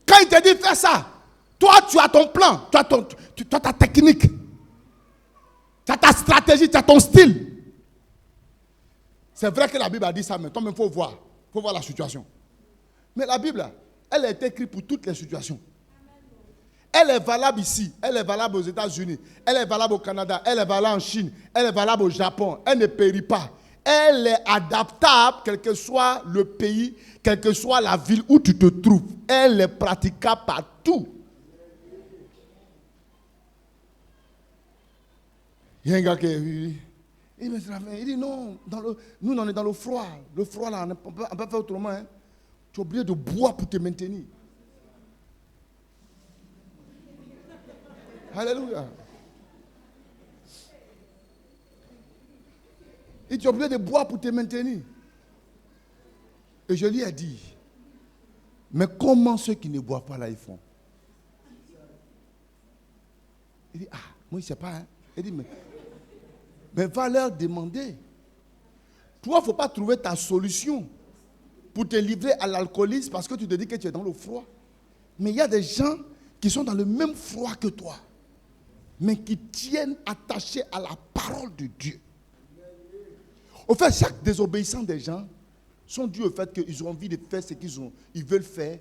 Quand il te dit fais ça, toi, tu as ton plan. Tu as ta technique. Tu as ta stratégie. Tu as ton style. C'est vrai que la Bible a dit ça, mais toi-même, il faut voir. Il faut voir la situation. Mais la Bible, elle a été écrite pour toutes les situations. Elle est valable ici, elle est valable aux États-Unis, elle est valable au Canada, elle est valable en Chine, elle est valable au Japon. Elle ne périt pas. Elle est adaptable, quel que soit le pays, quelle que soit la ville où tu te trouves. Elle est praticable partout. Il y a un gars qui dit non, nous on est dans le froid. Le froid là, on peut faire autrement. Hein. Tu as oublié de boire pour te maintenir. Alléluia. Et tu as oublié de boire pour te maintenir. Et je lui ai dit, mais comment ceux qui ne boivent pas là, ils font? Il dit, moi je ne sais pas. Hein. Il dit, mais va leur demander. Toi, il ne faut pas trouver ta solution pour te livrer à l'alcoolisme parce que tu te dis que tu es dans le froid. Mais il y a des gens qui sont dans le même froid que toi, mais qui tiennent attachés à la parole de Dieu. Au fait, chaque désobéissance des gens sont dus au fait qu'ils ont envie de faire ce qu'ils veulent faire.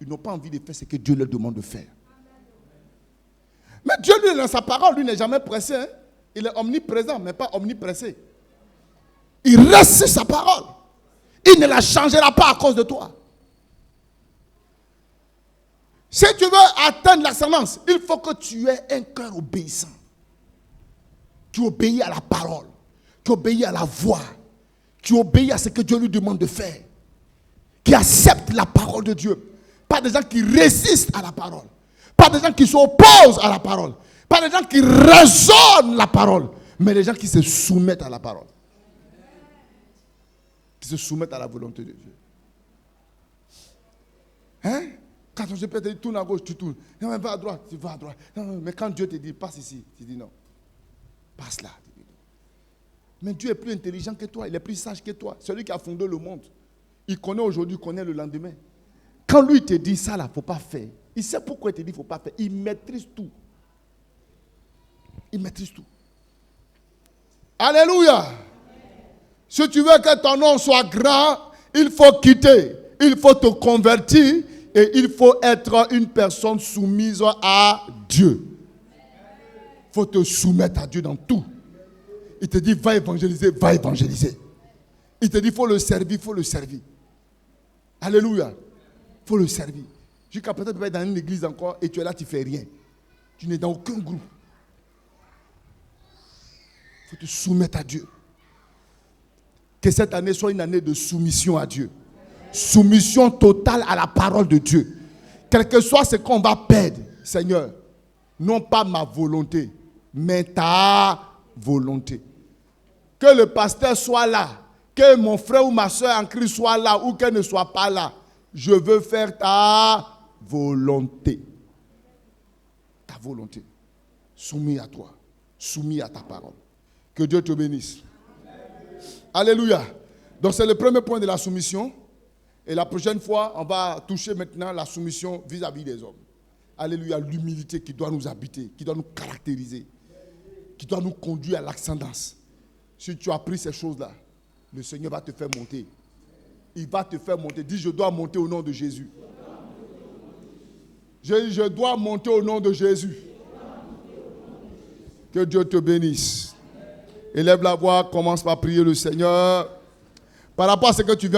Ils n'ont pas envie de faire ce que Dieu leur demande de faire. Mais Dieu, lui, dans sa parole, lui n'est jamais pressé. Hein? Il est omniprésent, mais pas omnipressé. Il reste sur sa parole. Il ne la changera pas à cause de toi. Si tu veux atteindre l'excellence, il faut que tu aies un cœur obéissant. Qui obéit à la parole. Qui obéit à la voix. Qui obéit à ce que Dieu lui demande de faire. Qui accepte la parole de Dieu. Pas des gens qui résistent à la parole. Pas des gens qui s'opposent à la parole. Pas des gens qui raisonnent la parole. Mais des gens qui se soumettent à la parole. Qui se soumettent à la volonté de Dieu. Hein? Quand je peux te dire tourne à gauche, tu tournes. Non, mais va à droite, tu vas à droite. Non, mais quand Dieu te dit passe ici, tu dis non. Passe là. Mais Dieu est plus intelligent que toi, il est plus sage que toi. Celui qui a fondé le monde, il connaît aujourd'hui, il connaît le lendemain. Quand lui te dit ça là, il ne faut pas faire. Il sait pourquoi il te dit il ne faut pas faire. Il maîtrise tout. Il maîtrise tout. Alléluia. Si tu veux que ton nom soit grand, il faut quitter. Il faut te convertir. Et il faut être une personne soumise à Dieu. Il faut te soumettre à Dieu dans tout. Il te dit va évangéliser, va évangéliser. Il te dit il faut le servir, il faut le servir. Alléluia. Il faut le servir. Jusqu'à peut-être tu vas être dans une église encore et tu es là, tu ne fais rien. Tu n'es dans aucun groupe. Il faut te soumettre à Dieu. Que cette année soit une année de soumission à Dieu. Soumission totale à la parole de Dieu. Quel que soit ce qu'on va perdre, Seigneur, non pas ma volonté, mais ta volonté. Que le pasteur soit là, que mon frère ou ma soeur en Christ soit là, ou qu'elle ne soit pas là. Je veux faire ta volonté. Ta volonté. Soumis à toi. Soumis à ta parole. Que Dieu te bénisse. Alléluia. Donc c'est le premier point de la soumission. Et la prochaine fois, on va toucher maintenant la soumission vis-à-vis des hommes. Alléluia, l'humilité qui doit nous habiter, qui doit nous caractériser, qui doit nous conduire à l'ascendance. Si tu as appris ces choses-là, le Seigneur va te faire monter. Il va te faire monter. Dis, je dois monter au nom de Jésus. Je dois monter au nom de Jésus. Que Dieu te bénisse. Élève la voix, commence par prier le Seigneur. Par rapport à ce que tu viens